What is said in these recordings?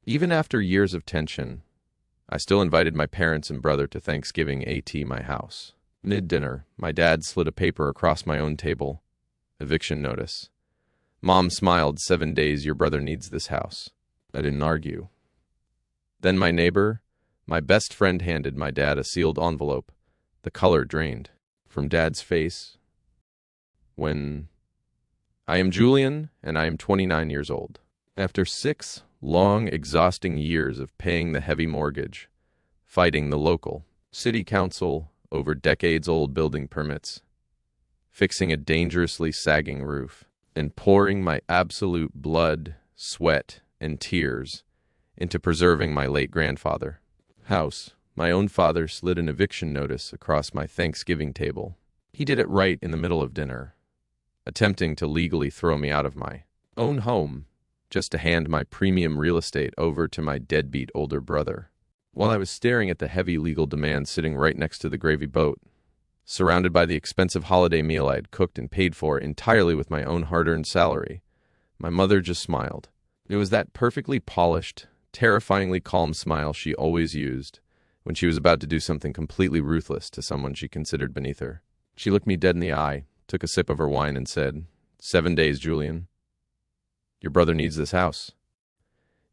Even after years of tension, I still invited my parents and brother to Thanksgiving at my house. Mid-dinner, my dad slid a paper across my own table. Eviction notice. Mom smiled, 7 days, your brother needs this house. I didn't argue. Then my neighbor, my best friend, handed my dad a sealed envelope. The color drained from Dad's face. I am Julian, and I am 29 years old. After 6 long, exhausting years of paying the heavy mortgage, fighting the local city council over decades-old building permits, fixing a dangerously sagging roof, and pouring my absolute blood, sweat, and tears into preserving my late grandfather house, my own father slid an eviction notice across my Thanksgiving table. He did it right in the middle of dinner, attempting to legally throw me out of my own home just to hand my premium real estate over to my deadbeat older brother. While I was staring at the heavy legal demands sitting right next to the gravy boat, surrounded by the expensive holiday meal I had cooked and paid for entirely with my own hard-earned salary, my mother just smiled. It was that perfectly polished, terrifyingly calm smile she always used when she was about to do something completely ruthless to someone she considered beneath her. She looked me dead in the eye, took a sip of her wine, and said, 7 days, Julian. Your brother needs this house.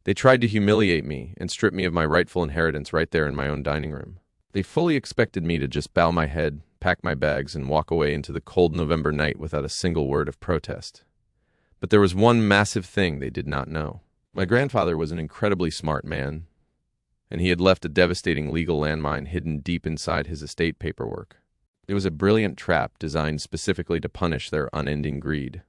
They tried to humiliate me and strip me of my rightful inheritance right there in my own dining room. They fully expected me to just bow my head, pack my bags, and walk away into the cold November night without a single word of protest. But there was one massive thing they did not know. My grandfather was an incredibly smart man, and he had left a devastating legal landmine hidden deep inside his estate paperwork. It was a brilliant trap designed specifically to punish their unending greed.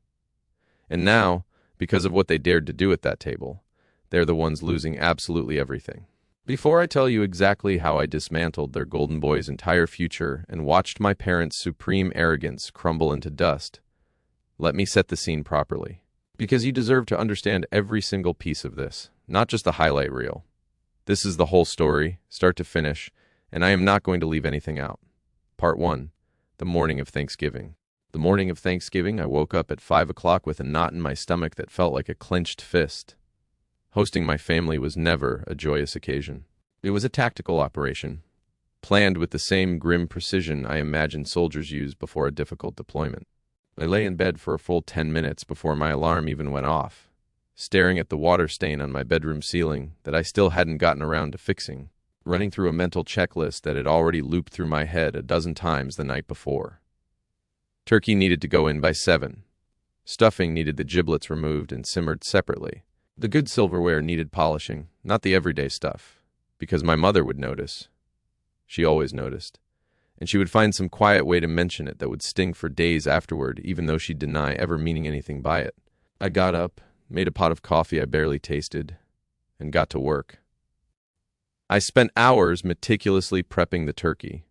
And now, because of what they dared to do at that table, they're the ones losing absolutely everything. Before I tell you exactly how I dismantled their golden boy's entire future and watched my parents' supreme arrogance crumble into dust, let me set the scene properly. Because you deserve to understand every single piece of this, not just the highlight reel. This is the whole story, start to finish, and I am not going to leave anything out. Part 1. The morning of Thanksgiving. The morning of Thanksgiving, I woke up at 5 o'clock with a knot in my stomach that felt like a clenched fist. Hosting my family was never a joyous occasion. It was a tactical operation, planned with the same grim precision I imagine soldiers use before a difficult deployment. I lay in bed for a full 10 minutes before my alarm even went off, staring at the water stain on my bedroom ceiling that I still hadn't gotten around to fixing, running through a mental checklist that had already looped through my head a dozen times the night before. Turkey needed to go in by 7. Stuffing needed the giblets removed and simmered separately. The good silverware needed polishing, not the everyday stuff, because my mother would notice. She always noticed. And she would find some quiet way to mention it that would sting for days afterward, even though she'd deny ever meaning anything by it. I got up, made a pot of coffee I barely tasted, and got to work. I spent hours meticulously prepping the turkey,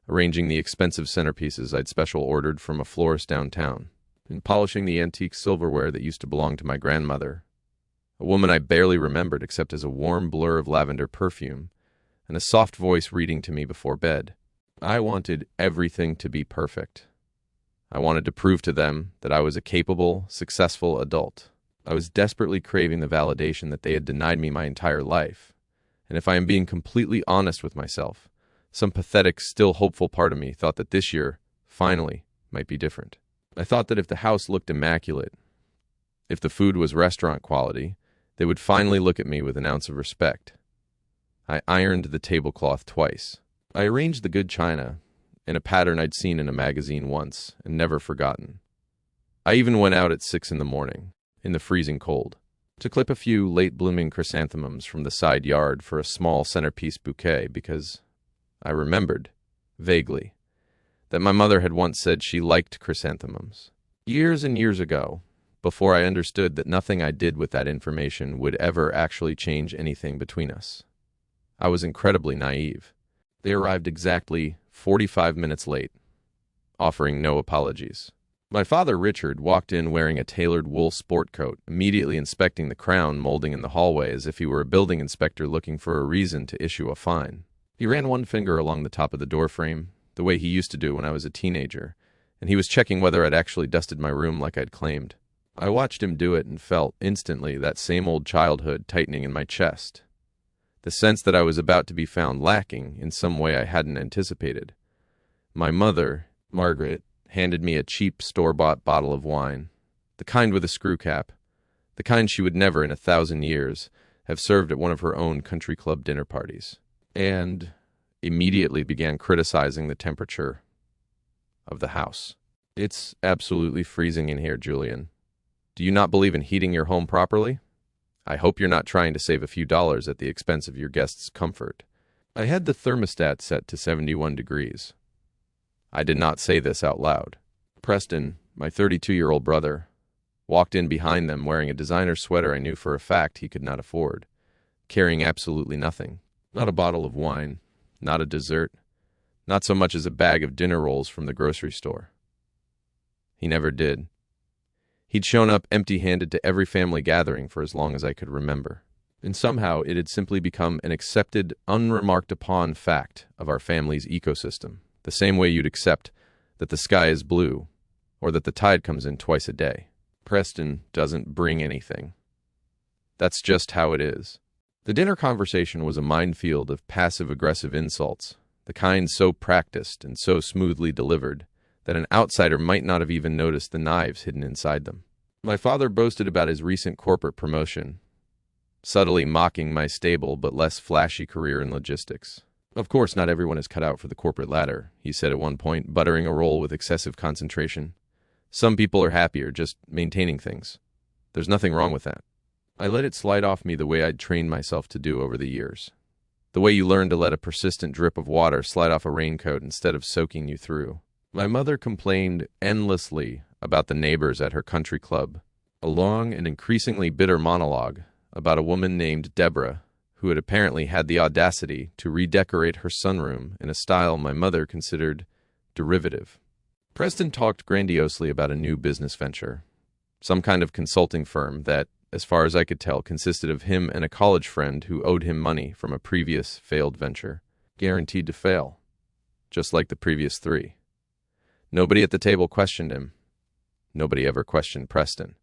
arranging the expensive centerpieces I'd special ordered from a florist downtown, and polishing the antique silverware that used to belong to my grandmother, a woman I barely remembered except as a warm blur of lavender perfume, and a soft voice reading to me before bed. I wanted everything to be perfect. I wanted to prove to them that I was a capable, successful adult. I was desperately craving the validation that they had denied me my entire life. And if I am being completely honest with myself, some pathetic, still hopeful part of me thought that this year, finally, might be different. I thought that if the house looked immaculate, if the food was restaurant quality, they would finally look at me with an ounce of respect. I ironed the tablecloth twice. I arranged the good china in a pattern I'd seen in a magazine once and never forgotten. I even went out at 6 in the morning, in the freezing cold, to clip a few late-blooming chrysanthemums from the side yard for a small centerpiece bouquet because I remembered, vaguely, that my mother had once said she liked chrysanthemums. Years and years ago, before I understood that nothing I did with that information would ever actually change anything between us. I was incredibly naive. They arrived exactly 45 minutes late, offering no apologies. My father, Richard, walked in wearing a tailored wool sport coat, immediately inspecting the crown molding in the hallway as if he were a building inspector looking for a reason to issue a fine. He ran one finger along the top of the doorframe, the way he used to do when I was a teenager, and he was checking whether I'd actually dusted my room like I'd claimed. I watched him do it and felt, instantly, that same old childhood tightening in my chest, the sense that I was about to be found lacking in some way I hadn't anticipated. My mother, Margaret, handed me a cheap store-bought bottle of wine, the kind with a screw cap, the kind she would never in 1,000 years have served at one of her own country club dinner parties, and immediately began criticizing the temperature of the house. "It's absolutely freezing in here, Julian. Do you not believe in heating your home properly? I hope you're not trying to save a few dollars at the expense of your guests' comfort." I had the thermostat set to 71 degrees. I did not say this out loud. Preston, my 32-year-old brother, walked in behind them wearing a designer sweater I knew for a fact he could not afford, carrying absolutely nothing. Not a bottle of wine, not a dessert, not so much as a bag of dinner rolls from the grocery store. He never did. He'd shown up empty-handed to every family gathering for as long as I could remember. And somehow it had simply become an accepted, unremarked-upon fact of our family's ecosystem, the same way you'd accept that the sky is blue or that the tide comes in twice a day. Preston doesn't bring anything. That's just how it is. The dinner conversation was a minefield of passive-aggressive insults, the kind so practiced and so smoothly delivered that an outsider might not have even noticed the knives hidden inside them. My father boasted about his recent corporate promotion, subtly mocking my stable but less flashy career in logistics. "Of course, not everyone is cut out for the corporate ladder," he said at one point, buttering a roll with excessive concentration. "Some people are happier just maintaining things. There's nothing wrong with that." I let it slide off me the way I'd trained myself to do over the years. The way you learn to let a persistent drip of water slide off a raincoat instead of soaking you through. My mother complained endlessly about the neighbors at her country club, a long and increasingly bitter monologue about a woman named Deborah, who had apparently had the audacity to redecorate her sunroom in a style my mother considered derivative. Preston talked grandiosely about a new business venture, some kind of consulting firm that, as far as I could tell, consisted of him and a college friend who owed him money from a previous failed venture, guaranteed to fail, just like the previous 3. Nobody at the table questioned him. Nobody ever questioned Preston.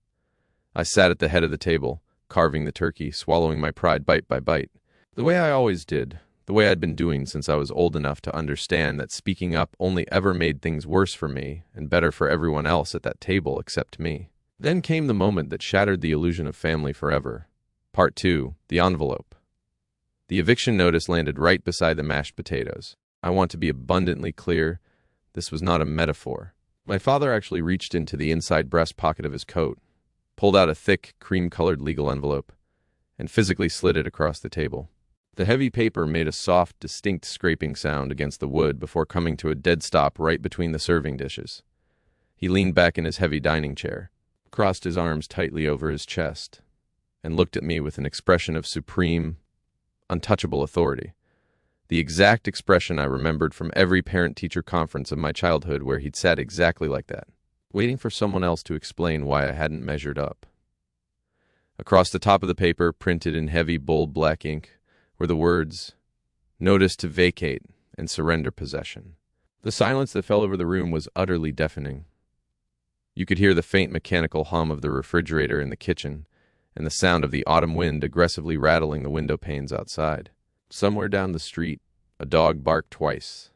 I sat at the head of the table, carving the turkey, swallowing my pride bite by bite, the way I always did, the way I'd been doing since I was old enough to understand that speaking up only ever made things worse for me and better for everyone else at that table except me. Then came the moment that shattered the illusion of family forever. Part 2, the envelope. The eviction notice landed right beside the mashed potatoes. I want to be abundantly clear, this was not a metaphor. My father actually reached into the inside breast pocket of his coat, pulled out a thick, cream-colored legal envelope, and physically slid it across the table. The heavy paper made a soft, distinct scraping sound against the wood before coming to a dead stop right between the serving dishes. He leaned back in his heavy dining chair, crossed his arms tightly over his chest, and looked at me with an expression of supreme, untouchable authority. The exact expression I remembered from every parent-teacher conference of my childhood where he'd sat exactly like that, waiting for someone else to explain why I hadn't measured up. Across the top of the paper, printed in heavy, bold black ink, were the words, "Notice to vacate and surrender possession." The silence that fell over the room was utterly deafening. You could hear the faint mechanical hum of the refrigerator in the kitchen and the sound of the autumn wind aggressively rattling the window panes outside. Somewhere down the street, a dog barked twice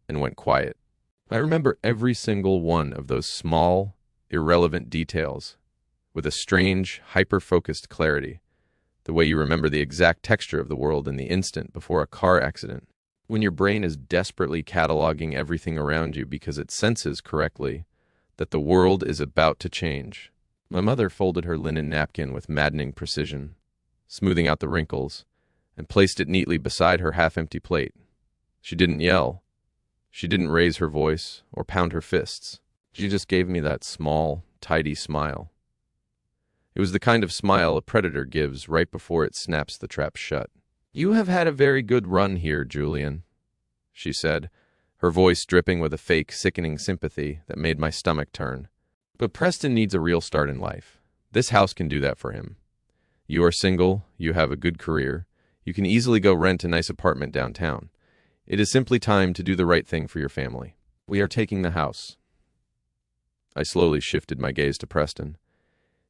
and went quiet. I remember every single one of those small, irrelevant details with a strange, hyper-focused clarity, the way you remember the exact texture of the world in the instant before a car accident, when your brain is desperately cataloging everything around you because it senses correctly that the world is about to change. My mother folded her linen napkin with maddening precision, smoothing out the wrinkles, and placed it neatly beside her half-empty plate. She didn't yell. She didn't raise her voice or pound her fists. She just gave me that small, tidy smile. It was the kind of smile a predator gives right before it snaps the trap shut. "You have had a very good run here, Julian," she said, her voice dripping with a fake, sickening sympathy that made my stomach turn. "But Preston needs a real start in life. This house can do that for him. You are single, you have a good career, you can easily go rent a nice apartment downtown. It is simply time to do the right thing for your family. We are taking the house." I slowly shifted my gaze to Preston.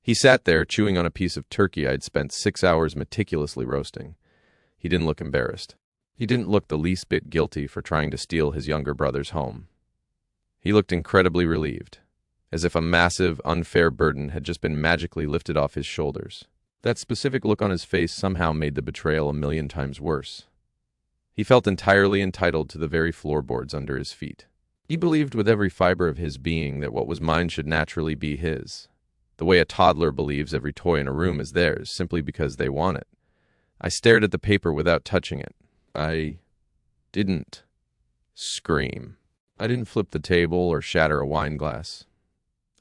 He sat there, chewing on a piece of turkey I'd spent 6 hours meticulously roasting. He didn't look embarrassed. He didn't look the least bit guilty for trying to steal his younger brother's home. He looked incredibly relieved, as if a massive, unfair burden had just been magically lifted off his shoulders. That specific look on his face somehow made the betrayal a million times worse. He felt entirely entitled to the very floorboards under his feet. He believed with every fiber of his being that what was mine should naturally be his, the way a toddler believes every toy in a room is theirs, simply because they want it. I stared at the paper without touching it. I didn't scream. I didn't flip the table or shatter a wine glass.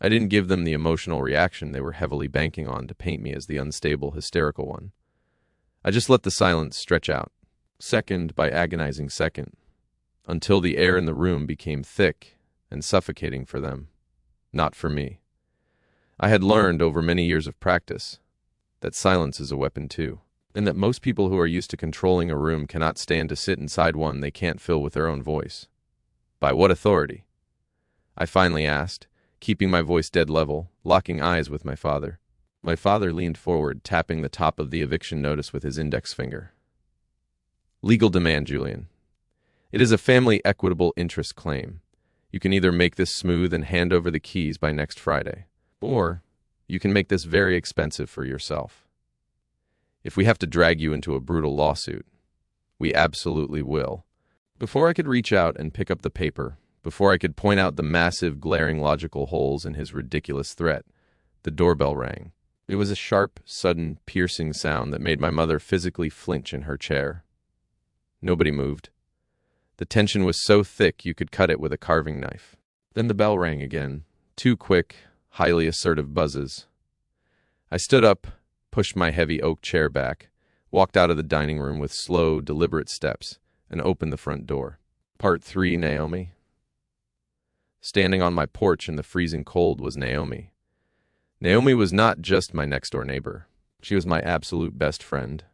I didn't give them the emotional reaction they were heavily banking on to paint me as the unstable, hysterical one. I just let the silence stretch out, second by agonizing second, until the air in the room became thick and suffocating for them, not for me. I had learned over many years of practice that silence is a weapon too, and that most people who are used to controlling a room cannot stand to sit inside one they can't fill with their own voice. By what authority? I finally asked, keeping my voice dead level, locking eyes with my father. My father leaned forward, tapping the top of the eviction notice with his index finger. Legal demand, Julian. It is a family equitable interest claim. You can either make this smooth and hand over the keys by next Friday, or you can make this very expensive for yourself. If we have to drag you into a brutal lawsuit, we absolutely will. Before I could reach out and pick up the paper, before I could point out the massive, glaring logical holes in his ridiculous threat, the doorbell rang. It was a sharp, sudden, piercing sound that made my mother physically flinch in her chair. Nobody moved. The tension was so thick you could cut it with a carving knife. Then the bell rang again, 2 quick, highly assertive buzzes. I stood up, pushed my heavy oak chair back, walked out of the dining room with slow, deliberate steps, and opened the front door. Part 3, Naomi. Standing on my porch in the freezing cold was Naomi. Naomi was not just my next-door neighbor. She was my absolute best friend,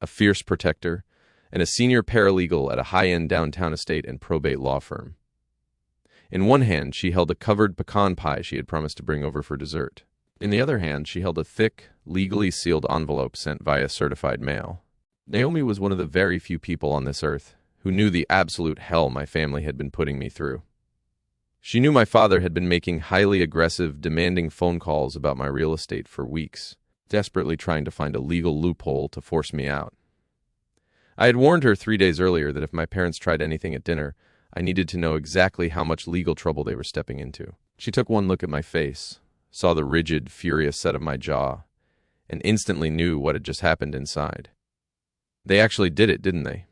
a fierce protector, and a senior paralegal at a high-end downtown estate and probate law firm. In one hand, she held a covered pecan pie she had promised to bring over for dessert. In the other hand, she held a thick, legally sealed envelope sent via certified mail. Naomi was one of the very few people on this earth who knew the absolute hell my family had been putting me through. She knew my father had been making highly aggressive, demanding phone calls about my real estate for weeks, desperately trying to find a legal loophole to force me out. I had warned her 3 days earlier that if my parents tried anything at dinner, I needed to know exactly how much legal trouble they were stepping into. She took one look at my face, saw the rigid, furious set of my jaw, and instantly knew what had just happened inside. They actually did it, didn't they?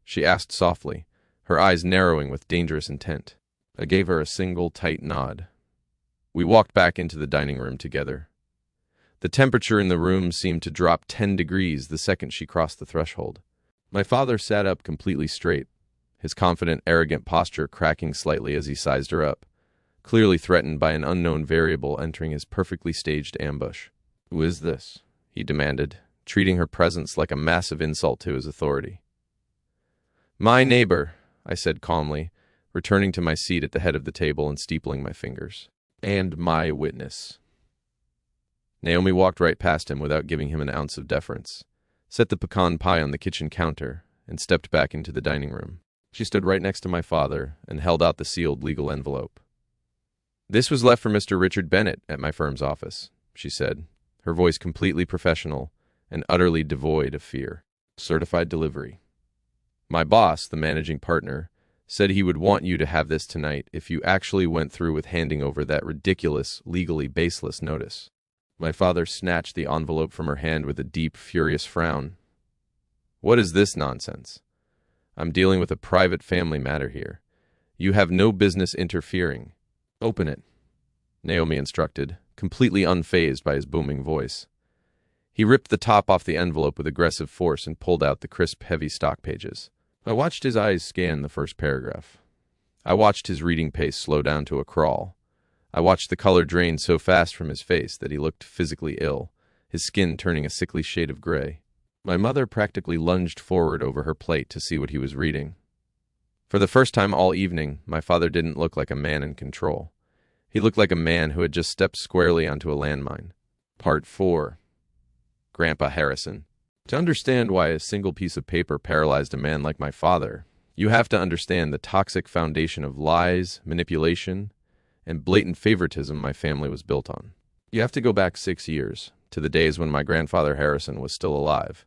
She asked softly, her eyes narrowing with dangerous intent. I gave her a single tight nod. We walked back into the dining room together. The temperature in the room seemed to drop 10 degrees the second she crossed the threshold. My father sat up completely straight, his confident, arrogant posture cracking slightly as he sized her up, clearly threatened by an unknown variable entering his perfectly staged ambush. "Who is this?" he demanded, treating her presence like a massive insult to his authority. "My neighbor," I said calmly, returning to my seat at the head of the table and steepling my fingers. "And my witness." Naomi walked right past him without giving him an ounce of deference, set the pecan pie on the kitchen counter, and stepped back into the dining room. She stood right next to my father and held out the sealed legal envelope. "This was left for Mr. Richard Bennett at my firm's office," she said, her voice completely professional and utterly devoid of fear. "Certified delivery. My boss, the managing partner, said he would want you to have this tonight if you actually went through with handing over that ridiculous, legally baseless notice." My father snatched the envelope from her hand with a deep, furious frown. "What is this nonsense? I'm dealing with a private family matter here. You have no business interfering. Open it," Naomi instructed, completely unfazed by his booming voice. He ripped the top off the envelope with aggressive force and pulled out the crisp, heavy stock pages. I watched his eyes scan the first paragraph. I watched his reading pace slow down to a crawl. I watched the color drain so fast from his face that he looked physically ill, his skin turning a sickly shade of gray. My mother practically lunged forward over her plate to see what he was reading. For the first time all evening, my father didn't look like a man in control. He looked like a man who had just stepped squarely onto a landmine. Part 4. Grandpa Harrison. To understand why a single piece of paper paralyzed a man like my father, you have to understand the toxic foundation of lies, manipulation, and blatant favoritism my family was built on. You have to go back 6 years, to the days when my grandfather Harrison was still alive,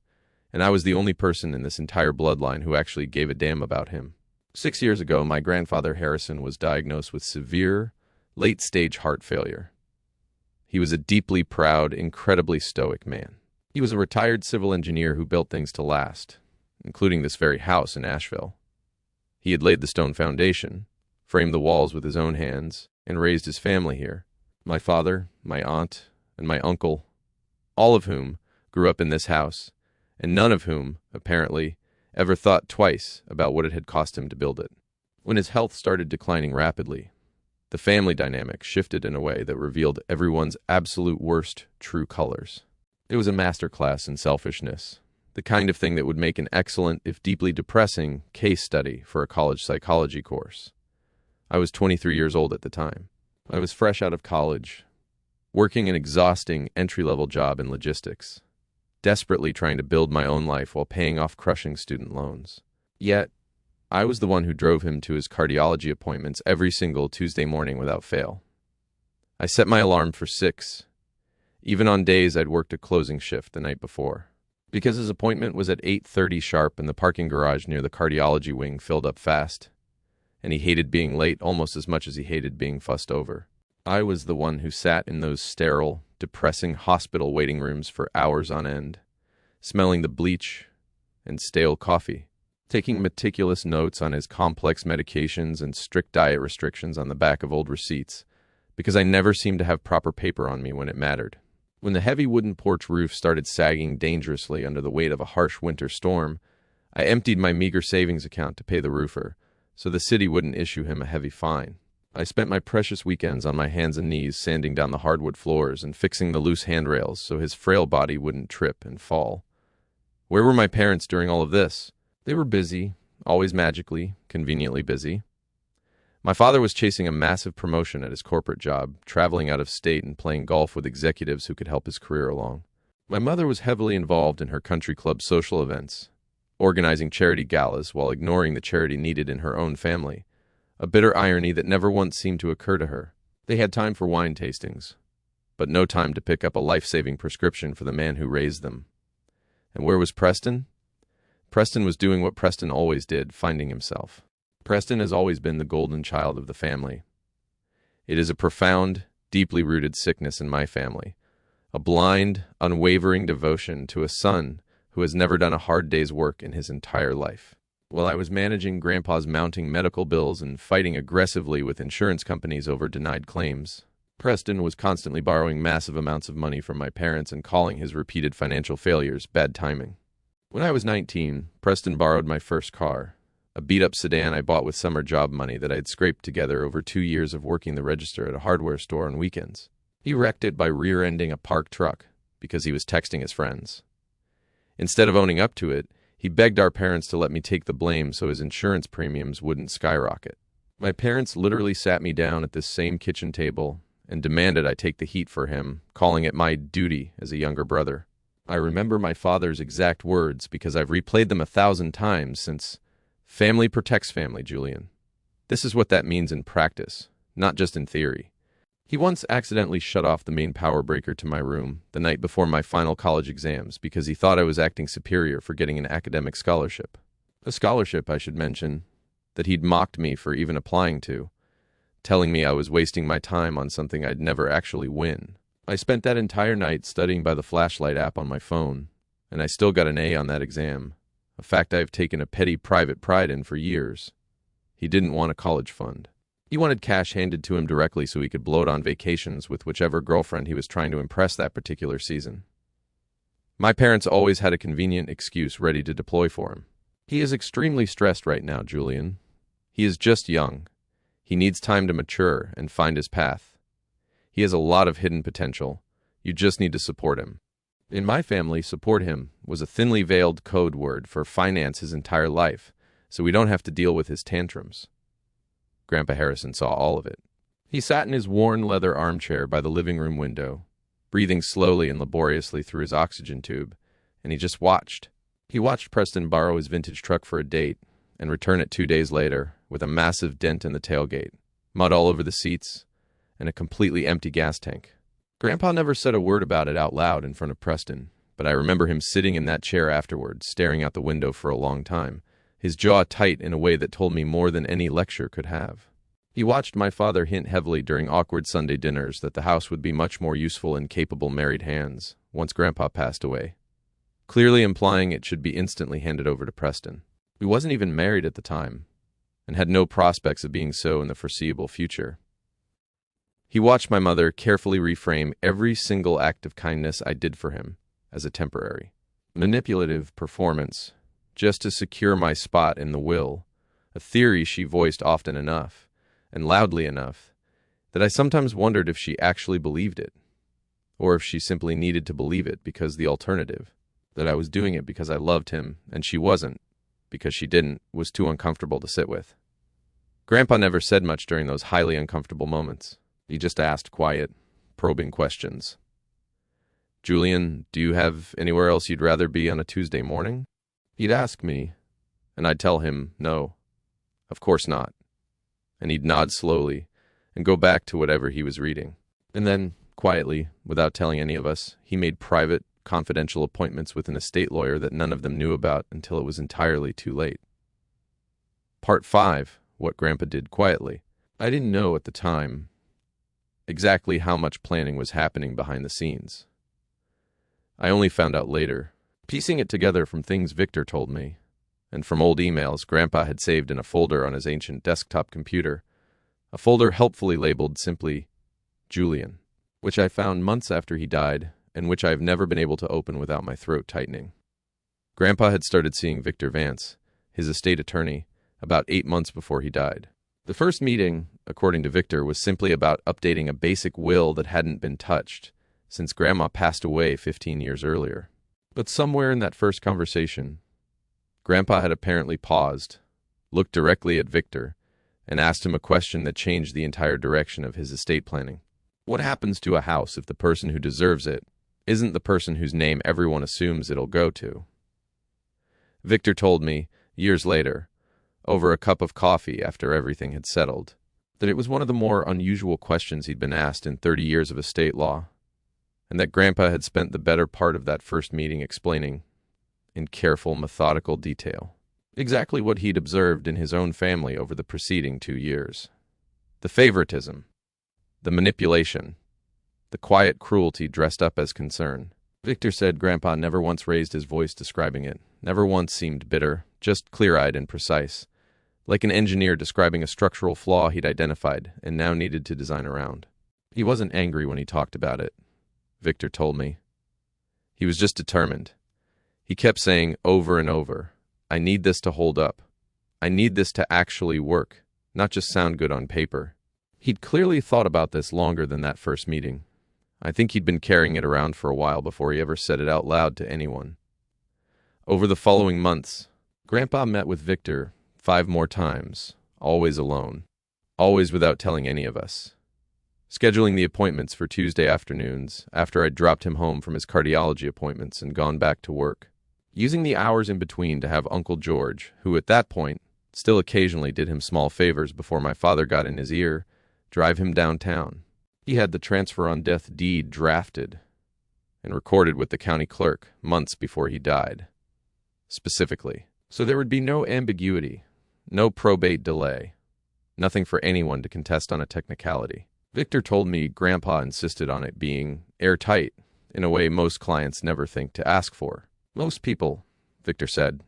and I was the only person in this entire bloodline who actually gave a damn about him. 6 years ago, my grandfather Harrison was diagnosed with severe, late-stage heart failure. He was a deeply proud, incredibly stoic man. He was a retired civil engineer who built things to last, including this very house in Asheville. He had laid the stone foundation, framed the walls with his own hands, and raised his family here. My father, my aunt, and my uncle, all of whom grew up in this house, and none of whom, apparently, ever thought twice about what it had cost him to build it. When his health started declining rapidly, the family dynamic shifted in a way that revealed everyone's absolute worst true colors. It was a masterclass in selfishness, the kind of thing that would make an excellent, if deeply depressing, case study for a college psychology course. I was 23 years old at the time. I was fresh out of college, working an exhausting entry-level job in logistics, desperately trying to build my own life while paying off crushing student loans. Yet, I was the one who drove him to his cardiology appointments every single Tuesday morning without fail. I set my alarm for 6, even on days I'd worked a closing shift the night before. Because his appointment was at 8:30 sharp and the parking garage near the cardiology wing filled up fast, and he hated being late almost as much as he hated being fussed over. I was the one who sat in those sterile, depressing hospital waiting rooms for hours on end, smelling the bleach and stale coffee, taking meticulous notes on his complex medications and strict diet restrictions on the back of old receipts, because I never seemed to have proper paper on me when it mattered. When the heavy wooden porch roof started sagging dangerously under the weight of a harsh winter storm, I emptied my meager savings account to pay the roofer, so the city wouldn't issue him a heavy fine. I spent my precious weekends on my hands and knees sanding down the hardwood floors and fixing the loose handrails so his frail body wouldn't trip and fall. Where were my parents during all of this? They were busy, always magically, conveniently busy. My father was chasing a massive promotion at his corporate job, traveling out of state and playing golf with executives who could help his career along. My mother was heavily involved in her country club social events, organizing charity galas while ignoring the charity needed in her own family, a bitter irony that never once seemed to occur to her. They had time for wine tastings, but no time to pick up a life-saving prescription for the man who raised them. And where was Preston? Preston was doing what Preston always did, finding himself. Preston has always been the golden child of the family. It is a profound, deeply rooted sickness in my family, a blind, unwavering devotion to a son who has never done a hard day's work in his entire life. While I was managing Grandpa's mounting medical bills and fighting aggressively with insurance companies over denied claims, Preston was constantly borrowing massive amounts of money from my parents and calling his repeated financial failures bad timing. When I was 19, Preston borrowed my first car, a beat-up sedan I bought with summer job money that I had scraped together over 2 years of working the register at a hardware store on weekends. He wrecked it by rear-ending a parked truck because he was texting his friends. Instead of owning up to it, he begged our parents to let me take the blame so his insurance premiums wouldn't skyrocket. My parents literally sat me down at this same kitchen table and demanded I take the heat for him, calling it my duty as a younger brother. I remember my father's exact words because I've replayed them 1,000 times since family protects family, Julian. This is what that means in practice, not just in theory. He once accidentally shut off the main power breaker to my room the night before my final college exams because he thought I was acting superior for getting an academic scholarship. A scholarship, I should mention, that he'd mocked me for even applying to, telling me I was wasting my time on something I'd never actually win. I spent that entire night studying by the flashlight app on my phone, and I still got an A on that exam, a fact I've taken a petty private pride in for years. He didn't want a college fund. He wanted cash handed to him directly so he could blow it on vacations with whichever girlfriend he was trying to impress that particular season. My parents always had a convenient excuse ready to deploy for him. He is extremely stressed right now, Julian. He is just young. He needs time to mature and find his path. He has a lot of hidden potential. You just need to support him. In my family, support him was a thinly veiled code word for finance his entire life, so we don't have to deal with his tantrums. Grandpa Harrison saw all of it. He sat in his worn leather armchair by the living room window, breathing slowly and laboriously through his oxygen tube, and he just watched. He watched Preston borrow his vintage truck for a date and return it 2 days later with a massive dent in the tailgate, mud all over the seats, and a completely empty gas tank. Grandpa never said a word about it out loud in front of Preston, but I remember him sitting in that chair afterwards, staring out the window for a long time, his jaw tight in a way that told me more than any lecture could have. He watched my father hint heavily during awkward Sunday dinners that the house would be much more useful in capable married hands once Grandpa passed away, clearly implying it should be instantly handed over to Preston. He wasn't even married at the time, and had no prospects of being so in the foreseeable future. He watched my mother carefully reframe every single act of kindness I did for him as a temporary, manipulative performance just to secure my spot in the will, a theory she voiced often enough, and loudly enough, that I sometimes wondered if she actually believed it, or if she simply needed to believe it because the alternative, that I was doing it because I loved him and she wasn't, because she didn't, was too uncomfortable to sit with. Grandpa never said much during those highly uncomfortable moments. He just asked quiet, probing questions. "Julian, do you have anywhere else you'd rather be on a Tuesday morning?" He'd ask me, and I'd tell him, no, of course not. And he'd nod slowly and go back to whatever he was reading. And then, quietly, without telling any of us, he made private, confidential appointments with an estate lawyer that none of them knew about until it was entirely too late. Part 5, what Grandpa did quietly. I didn't know at the time exactly how much planning was happening behind the scenes. I only found out later, piecing it together from things Victor told me, and from old emails Grandpa had saved in a folder on his ancient desktop computer, a folder helpfully labeled simply Julian, which I found months after he died, and which I have never been able to open without my throat tightening. Grandpa had started seeing Victor Vance, his estate attorney, about 8 months before he died. The first meeting, according to Victor, was simply about updating a basic will that hadn't been touched since Grandma passed away 15 years earlier. But somewhere in that first conversation, Grandpa had apparently paused, looked directly at Victor, and asked him a question that changed the entire direction of his estate planning. What happens to a house if the person who deserves it isn't the person whose name everyone assumes it'll go to? Victor told me, years later, over a cup of coffee after everything had settled, that it was one of the more unusual questions he'd been asked in 30 years of estate law, and that Grandpa had spent the better part of that first meeting explaining, in careful, methodical detail, exactly what he'd observed in his own family over the preceding 2 years. The favoritism, the manipulation, the quiet cruelty dressed up as concern. Victor said Grandpa never once raised his voice describing it, never once seemed bitter, just clear-eyed and precise, like an engineer describing a structural flaw he'd identified and now needed to design around. He wasn't angry when he talked about it, Victor told me. He was just determined. He kept saying over and over, "I need this to hold up. I need this to actually work, not just sound good on paper." He'd clearly thought about this longer than that first meeting. I think he'd been carrying it around for a while before he ever said it out loud to anyone. Over the following months, Grandpa met with Victor 5 more times, always alone, always without telling any of us, scheduling the appointments for Tuesday afternoons after I'd dropped him home from his cardiology appointments and gone back to work, using the hours in between to have Uncle George, who at that point still occasionally did him small favors before my father got in his ear, drive him downtown. He had the transfer on death deed drafted and recorded with the county clerk months before he died, specifically. So there would be no ambiguity, no probate delay, nothing for anyone to contest on a technicality. Victor told me Grandpa insisted on it being airtight in a way most clients never think to ask for. Most people, Victor said,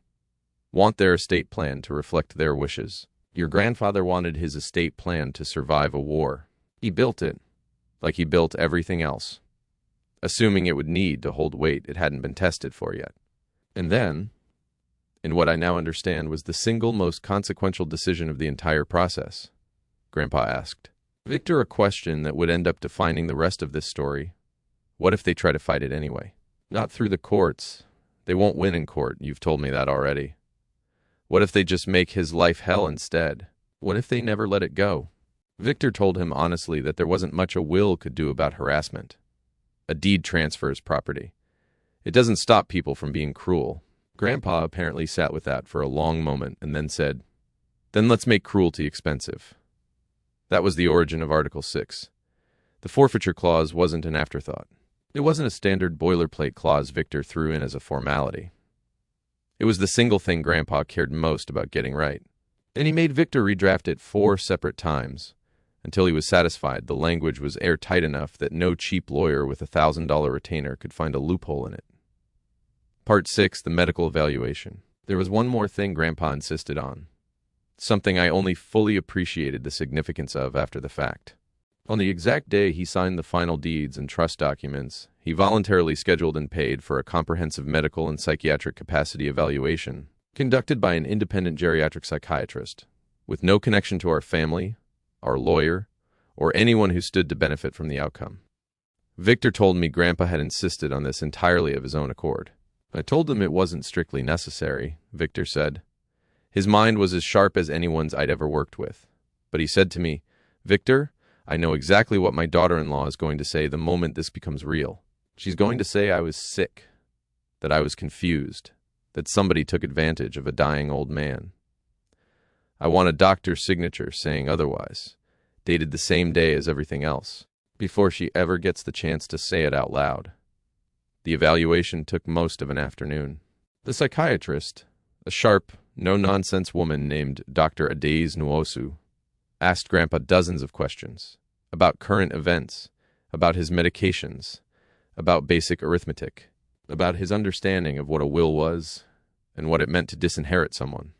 want their estate plan to reflect their wishes. Your grandfather wanted his estate plan to survive a war. He built it, like he built everything else, assuming it would need to hold weight it hadn't been tested for yet. And then, in what I now understand was the single most consequential decision of the entire process, Grandpa asked Victor a question that would end up defining the rest of this story. What if they try to fight it anyway? Not through the courts. They won't win in court, you've told me that already. What if they just make his life hell instead? What if they never let it go? Victor told him honestly that there wasn't much a will could do about harassment. A deed transfers property. It doesn't stop people from being cruel. Grandpa apparently sat with that for a long moment and then said, "Then let's make cruelty expensive." That was the origin of Article 6. The forfeiture clause wasn't an afterthought. It wasn't a standard boilerplate clause Victor threw in as a formality. It was the single thing Grandpa cared most about getting right. And he made Victor redraft it 4 separate times, until he was satisfied the language was airtight enough that no cheap lawyer with a $1,000 retainer could find a loophole in it. Part 6, the medical evaluation. There was one more thing Grandpa insisted on, something I only fully appreciated the significance of after the fact. On the exact day he signed the final deeds and trust documents, he voluntarily scheduled and paid for a comprehensive medical and psychiatric capacity evaluation conducted by an independent geriatric psychiatrist, with no connection to our family, our lawyer, or anyone who stood to benefit from the outcome. Victor told me Grandpa had insisted on this entirely of his own accord. I told him it wasn't strictly necessary, Victor said. His mind was as sharp as anyone's I'd ever worked with. But he said to me, "Victor, I know exactly what my daughter-in-law is going to say the moment this becomes real. She's going to say I was sick, that I was confused, that somebody took advantage of a dying old man. I want a doctor's signature saying otherwise, dated the same day as everything else, before she ever gets the chance to say it out loud." The evaluation took most of an afternoon. The psychiatrist, a sharp, no-nonsense woman named Dr. Adaze Nwosu, asked Grandpa dozens of questions about current events, about his medications, about basic arithmetic, about his understanding of what a will was and what it meant to disinherit someone.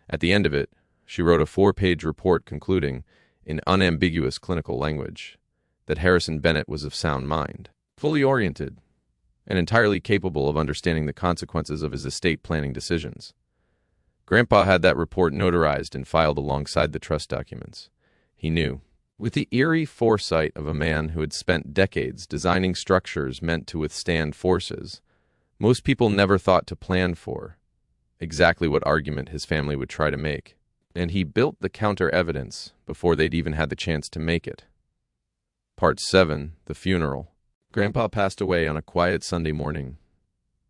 At the end of it, she wrote a 4-page report concluding, in unambiguous clinical language, that Harrison Bennett was of sound mind, fully oriented, and entirely capable of understanding the consequences of his estate planning decisions. Grandpa had that report notarized and filed alongside the trust documents. He knew, with the eerie foresight of a man who had spent decades designing structures meant to withstand forces most people never thought to plan for, exactly what argument his family would try to make. And he built the counter-evidence before they'd even had the chance to make it. Part 7, the funeral. Grandpa passed away on a quiet Sunday morning,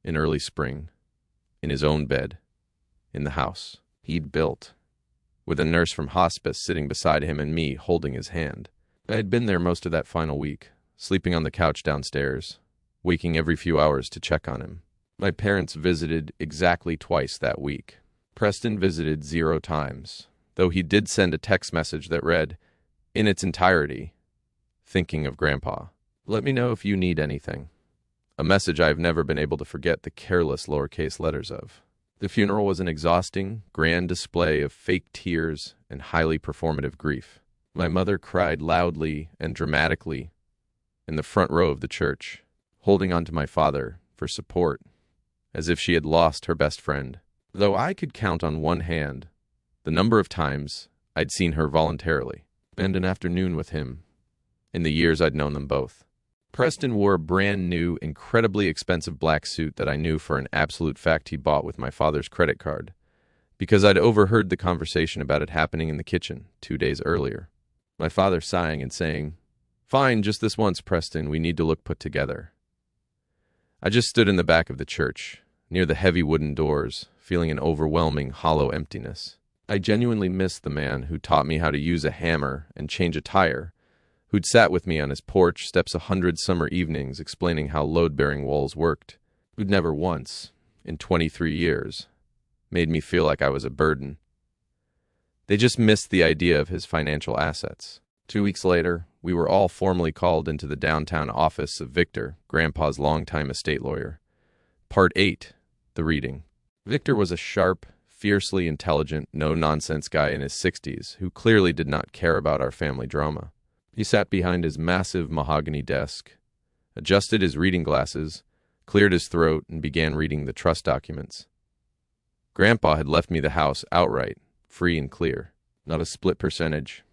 in early spring, in his own bed, in the house he'd built, with a nurse from hospice sitting beside him and me holding his hand. I had been there most of that final week, sleeping on the couch downstairs, waking every few hours to check on him. My parents visited exactly twice that week. Preston visited 0 times, though he did send a text message that read, in its entirety, "Thinking of Grandpa. Let me know if you need anything." A message I have never been able to forget the careless lowercase letters of. The funeral was an exhausting, grand display of fake tears and highly performative grief. My mother cried loudly and dramatically in the front row of the church, holding on to my father for support, as if she had lost her best friend. Though I could count on one hand the number of times I'd seen her voluntarily spend an afternoon with him in the years I'd known them both. Preston wore a brand new, incredibly expensive black suit that I knew for an absolute fact he bought with my father's credit card, because I'd overheard the conversation about it happening in the kitchen 2 days earlier. My father sighing and saying, "Fine, just this once, Preston, we need to look put together." I just stood in the back of the church, near the heavy wooden doors, feeling an overwhelming, hollow emptiness. I genuinely missed the man who taught me how to use a hammer and change a tire, who'd sat with me on his porch steps 100 summer evenings explaining how load-bearing walls worked, who'd never once, in 23 years, made me feel like I was a burden. They just missed the idea of his financial assets. 2 weeks later, we were all formally called into the downtown office of Victor, Grandpa's longtime estate lawyer. Part 8, the reading. Victor was a sharp, fiercely intelligent, no-nonsense guy in his 60s who clearly did not care about our family drama. He sat behind his massive mahogany desk, adjusted his reading glasses, cleared his throat, and began reading the trust documents. Grandpa had left me the house outright, free and clear. Not a split percentage,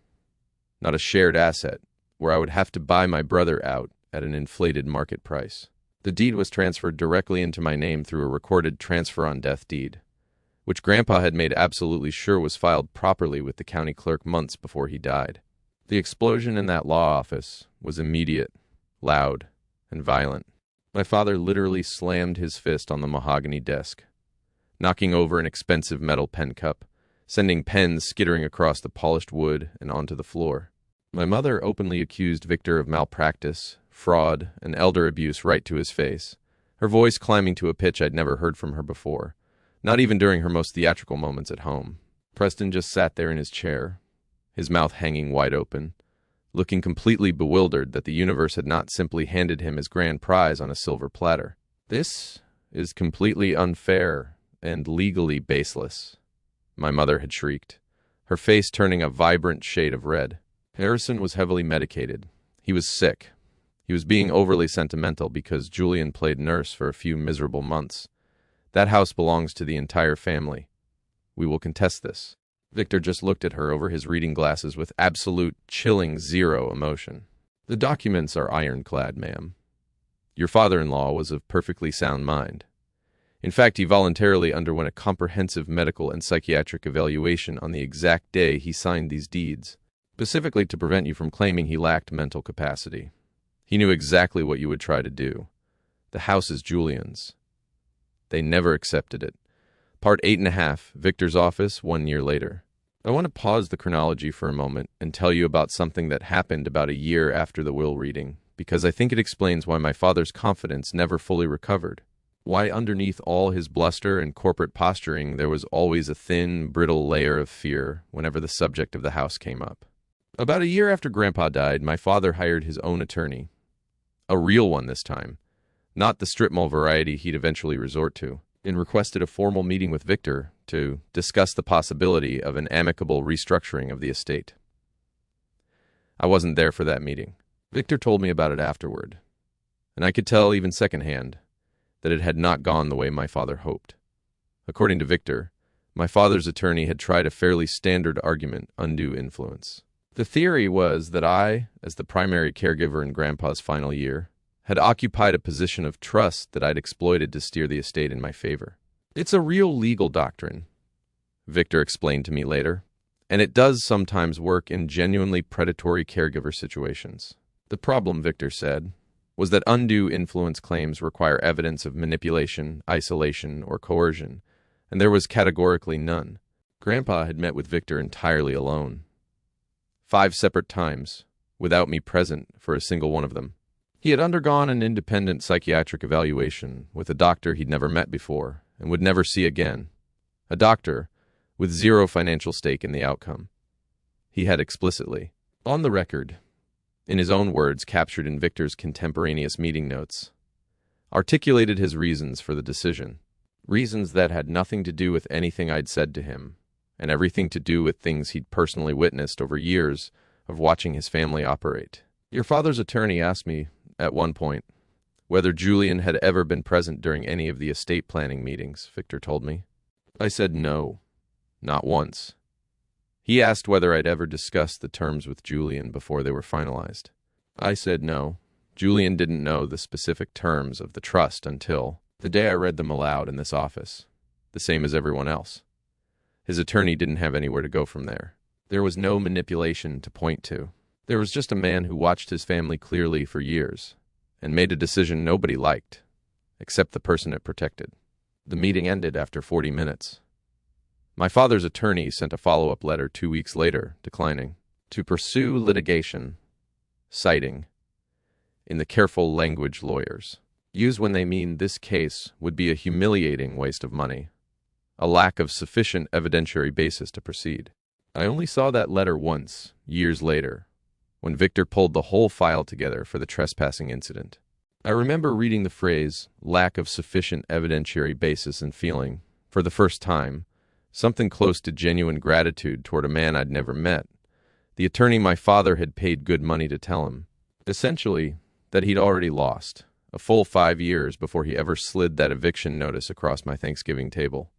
not a shared asset, where I would have to buy my brother out at an inflated market price. The deed was transferred directly into my name through a recorded transfer on death deed, which Grandpa had made absolutely sure was filed properly with the county clerk months before he died. The explosion in that law office was immediate, loud, and violent. My father literally slammed his fist on the mahogany desk, knocking over an expensive metal pen cup, sending pens skittering across the polished wood and onto the floor. My mother openly accused Victor of malpractice, fraud, and elder abuse right to his face, her voice climbing to a pitch I'd never heard from her before, not even during her most theatrical moments at home. Preston just sat there in his chair, his mouth hanging wide open, looking completely bewildered that the universe had not simply handed him his grand prize on a silver platter. "This is completely unfair and legally baseless," my mother had shrieked, her face turning a vibrant shade of red. Harrison was heavily medicated. He was sick. He was being overly sentimental because Julian played nurse for a few miserable months. That house belongs to the entire family. We will contest this. Victor just looked at her over his reading glasses with absolute, chilling zero emotion. "The documents are ironclad, ma'am. Your father-in-law was of perfectly sound mind. In fact, he voluntarily underwent a comprehensive medical and psychiatric evaluation on the exact day he signed these deeds, specifically to prevent you from claiming he lacked mental capacity. He knew exactly what you would try to do. The house is Julian's. They never accepted it." Part 8.5, Victor's office 1 year later. I want to pause the chronology for a moment and tell you about something that happened about a year after the will reading, because I think it explains why my father's confidence never fully recovered. Why underneath all his bluster and corporate posturing there was always a thin, brittle layer of fear whenever the subject of the house came up. About a year after Grandpa died, my father hired his own attorney. A real one this time, not the strip mall variety he'd eventually resort to, and requested a formal meeting with Victor to discuss the possibility of an amicable restructuring of the estate. I wasn't there for that meeting. Victor told me about it afterward, and I could tell even secondhand that it had not gone the way my father hoped. According to Victor, my father's attorney had tried a fairly standard argument, undue influence. The theory was that I, as the primary caregiver in Grandpa's final year, had occupied a position of trust that I'd exploited to steer the estate in my favor. "It's a real legal doctrine," Victor explained to me later, "and it does sometimes work in genuinely predatory caregiver situations. The problem," Victor said, "was that undue influence claims require evidence of manipulation, isolation, or coercion, and there was categorically none. Grandpa had met with Victor entirely alone. 5 separate times, without me present for a single one of them. He had undergone an independent psychiatric evaluation with a doctor he'd never met before and would never see again. A doctor with zero financial stake in the outcome. He had explicitly, on the record, in his own words captured in Victor's contemporaneous meeting notes, articulated his reasons for the decision. Reasons that had nothing to do with anything I'd said to him, and everything to do with things he'd personally witnessed over years of watching his family operate. Your father's attorney asked me, at one point, whether Julian had ever been present during any of the estate planning meetings, Victor told me. I said no, not once. He asked whether I'd ever discussed the terms with Julian before they were finalized. I said no. Julian didn't know the specific terms of the trust until the day I read them aloud in this office, the same as everyone else. His attorney didn't have anywhere to go from there. There was no manipulation to point to. There was just a man who watched his family clearly for years and made a decision nobody liked, except the person it protected. The meeting ended after 40 minutes. My father's attorney sent a follow-up letter 2 weeks later, declining to pursue litigation, citing, in the careful language lawyers use when they mean this case would be a humiliating waste of money, a lack of sufficient evidentiary basis to proceed. I only saw that letter once, years later, when Victor pulled the whole file together for the trespassing incident. I remember reading the phrase, lack of sufficient evidentiary basis, and feeling, for the first time, something close to genuine gratitude toward a man I'd never met, the attorney my father had paid good money to tell him. Essentially, that he'd already lost, a full 5 years before he ever slid that eviction notice across my Thanksgiving table.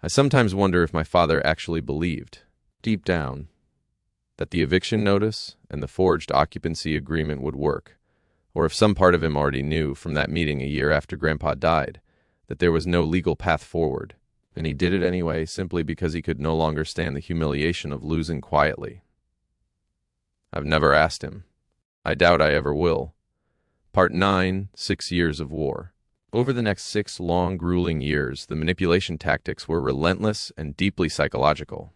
I sometimes wonder if my father actually believed, deep down, that the eviction notice and the forged occupancy agreement would work, or if some part of him already knew from that meeting a year after Grandpa died that there was no legal path forward, and he did it anyway simply because he could no longer stand the humiliation of losing quietly. I've never asked him. I doubt I ever will. Part 9, 6 Years of War. Over the next 6 long, grueling years, the manipulation tactics were relentless and deeply psychological.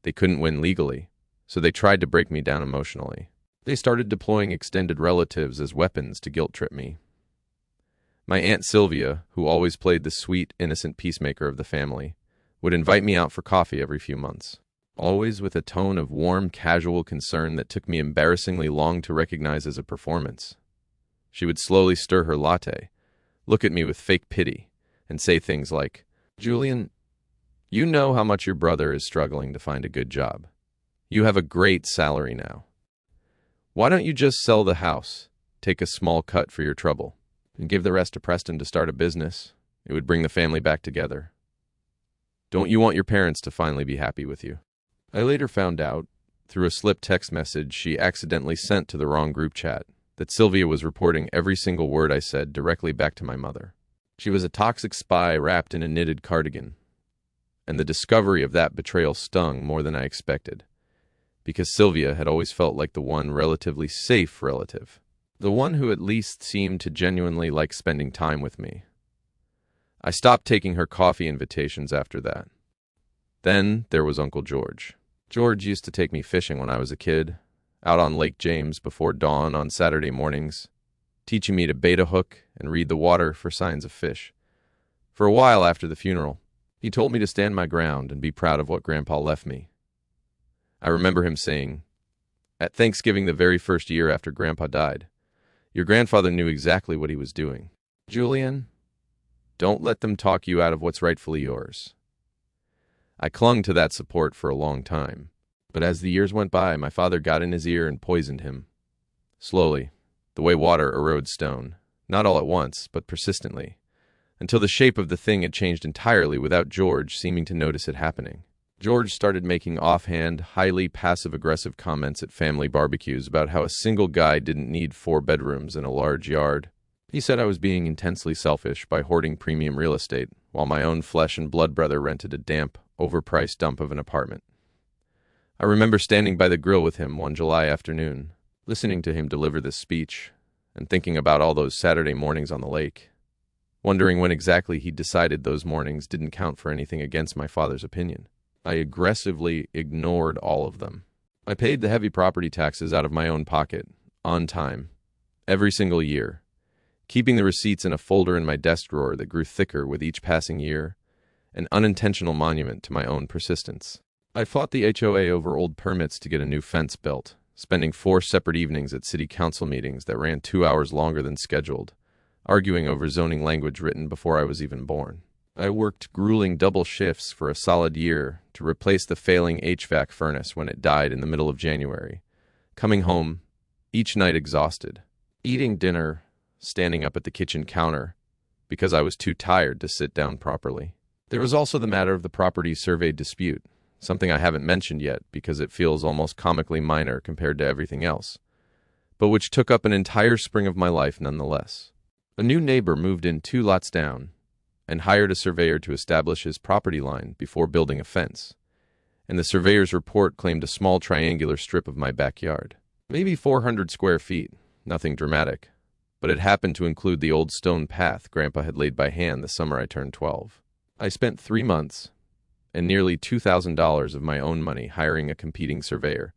They couldn't win legally, so they tried to break me down emotionally. They started deploying extended relatives as weapons to guilt-trip me. My Aunt Sylvia, who always played the sweet, innocent peacemaker of the family, would invite me out for coffee every few months, always with a tone of warm, casual concern that took me embarrassingly long to recognize as a performance. She would slowly stir her latte, look at me with fake pity, and say things like, "Julian, you know how much your brother is struggling to find a good job. You have a great salary now. Why don't you just sell the house, take a small cut for your trouble, and give the rest to Preston to start a business? It would bring the family back together. Don't you want your parents to finally be happy with you?" I later found out, through a slipped text message she accidentally sent to the wrong group chat, that Sylvia was reporting every single word I said directly back to my mother. She was a toxic spy wrapped in a knitted cardigan, and the discovery of that betrayal stung more than I expected, because Sylvia had always felt like the one relatively safe relative, the one who at least seemed to genuinely like spending time with me. I stopped taking her coffee invitations after that. Then there was Uncle George. George used to take me fishing when I was a kid, out on Lake James before dawn on Saturday mornings, teaching me to bait a hook and read the water for signs of fish. For a while after the funeral, he told me to stand my ground and be proud of what Grandpa left me. I remember him saying, at Thanksgiving the very first year after Grandpa died, "Your grandfather knew exactly what he was doing. Julian, don't let them talk you out of what's rightfully yours." I clung to that support for a long time, but as the years went by, my father got in his ear and poisoned him. Slowly, the way water erodes stone, not all at once, but persistently, until the shape of the thing had changed entirely without George seeming to notice it happening. George started making offhand, highly passive-aggressive comments at family barbecues about how a single guy didn't need 4 bedrooms and a large yard. He said I was being intensely selfish by hoarding premium real estate, while my own flesh and blood brother rented a damp, overpriced dump of an apartment. I remember standing by the grill with him one July afternoon, listening to him deliver this speech, and thinking about all those Saturday mornings on the lake, wondering when exactly he'd decided those mornings didn't count for anything against my father's opinion. I aggressively ignored all of them. I paid the heavy property taxes out of my own pocket, on time, every single year, keeping the receipts in a folder in my desk drawer that grew thicker with each passing year, an unintentional monument to my own persistence. I fought the HOA over old permits to get a new fence built, spending 4 separate evenings at city council meetings that ran 2 hours longer than scheduled, arguing over zoning language written before I was even born. I worked grueling double shifts for a solid year to replace the failing HVAC furnace when it died in the middle of January, coming home each night exhausted, eating dinner, standing up at the kitchen counter because I was too tired to sit down properly. There was also the matter of the property survey dispute, something I haven't mentioned yet because it feels almost comically minor compared to everything else, but which took up an entire spring of my life nonetheless. A new neighbor moved in 2 lots down and hired a surveyor to establish his property line before building a fence, and the surveyor's report claimed a small triangular strip of my backyard. Maybe 400 square feet, nothing dramatic, but it happened to include the old stone path Grandpa had laid by hand the summer I turned 12. I spent 3 months and nearly $2,000 of my own money hiring a competing surveyor,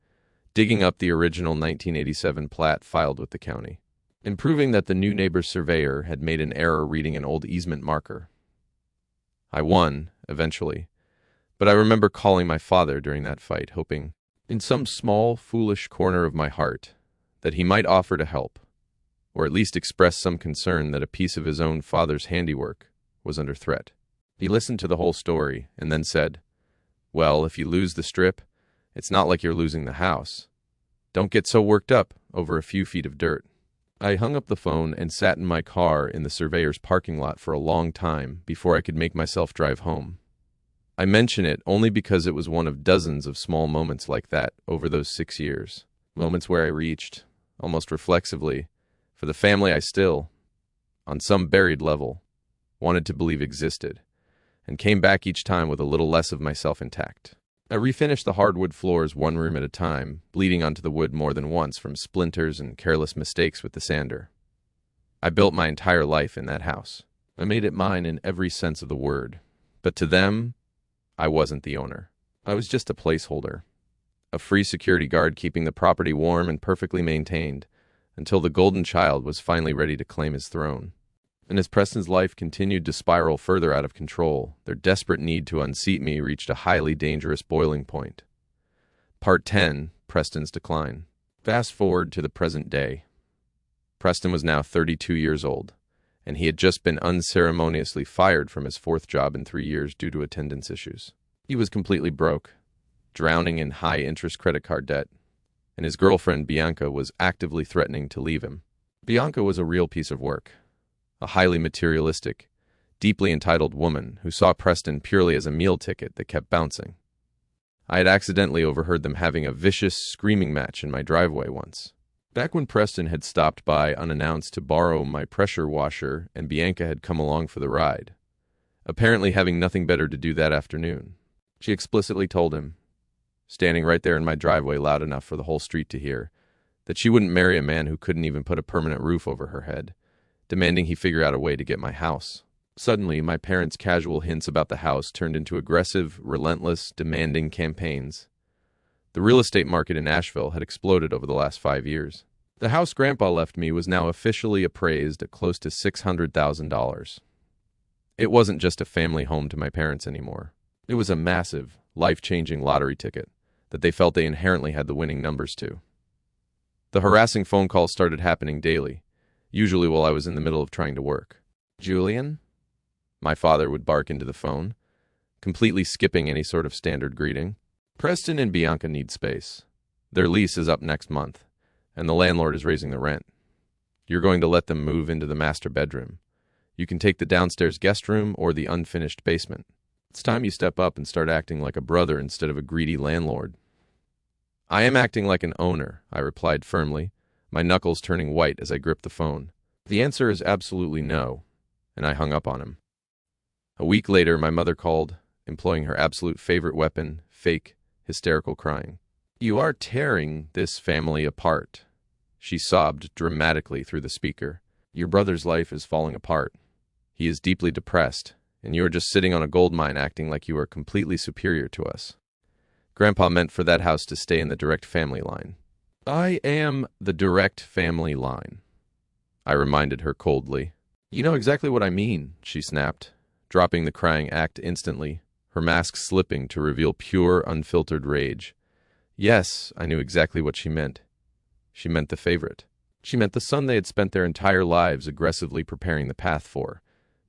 digging up the original 1987 plat filed with the county, and proving that the new neighbor's surveyor had made an error reading an old easement marker. I won, eventually, but I remember calling my father during that fight, hoping, in some small, foolish corner of my heart, that he might offer to help, or at least express some concern that a piece of his own father's handiwork was under threat. He listened to the whole story and then said, "Well, if you lose the strip, it's not like you're losing the house. Don't get so worked up over a few feet of dirt." I hung up the phone and sat in my car in the surveyor's parking lot for a long time before I could make myself drive home. I mention it only because it was one of dozens of small moments like that over those 6 years, moments where I reached, almost reflexively, for the family I still, on some buried level, wanted to believe existed, and came back each time with a little less of myself intact. I refinished the hardwood floors 1 room at a time, bleeding onto the wood more than once from splinters and careless mistakes with the sander. I built my entire life in that house. I made it mine in every sense of the word. But to them, I wasn't the owner. I was just a placeholder. A free security guard keeping the property warm and perfectly maintained until the golden child was finally ready to claim his throne. And as Preston's life continued to spiral further out of control, their desperate need to unseat me reached a highly dangerous boiling point. Part 10, Preston's Decline. Fast forward to the present day. Preston was now 32 years old, and he had just been unceremoniously fired from his fourth job in 3 years due to attendance issues. He was completely broke, drowning in high-interest credit card debt, and his girlfriend, Bianca, was actively threatening to leave him. Bianca was a real piece of work, a highly materialistic, deeply entitled woman who saw Preston purely as a meal ticket that kept bouncing. I had accidentally overheard them having a vicious screaming match in my driveway once. Back when Preston had stopped by unannounced to borrow my pressure washer and Bianca had come along for the ride, apparently having nothing better to do that afternoon. She explicitly told him, standing right there in my driveway loud enough for the whole street to hear, that she wouldn't marry a man who couldn't even put a permanent roof over her head, demanding he figure out a way to get my house. Suddenly, my parents' casual hints about the house turned into aggressive, relentless, demanding campaigns. The real estate market in Asheville had exploded over the last 5 years. The house Grandpa left me was now officially appraised at close to $600,000. It wasn't just a family home to my parents anymore. It was a massive, life-changing lottery ticket that they felt they inherently had the winning numbers to. The harassing phone calls started happening daily, usually while I was in the middle of trying to work. "Julian?" My father would bark into the phone, completely skipping any sort of standard greeting. "Preston and Bianca need space. Their lease is up next month, and the landlord is raising the rent. You're going to let them move into the master bedroom. You can take the downstairs guest room or the unfinished basement. It's time you step up and start acting like a brother instead of a greedy landlord." "I am acting like an owner," I replied firmly, my knuckles turning white as I gripped the phone. "The answer is absolutely no," and I hung up on him. A week later, my mother called, employing her absolute favorite weapon, fake, hysterical crying. "You are tearing this family apart," she sobbed dramatically through the speaker. "Your brother's life is falling apart. He is deeply depressed, and you are just sitting on a gold mine acting like you are completely superior to us. Grandpa meant for that house to stay in the direct family line." "I am the direct family line," I reminded her coldly. "You know exactly what I mean," she snapped, dropping the crying act instantly, her mask slipping to reveal pure, unfiltered rage. Yes, I knew exactly what she meant. She meant the favorite. She meant the son they had spent their entire lives aggressively preparing the path for,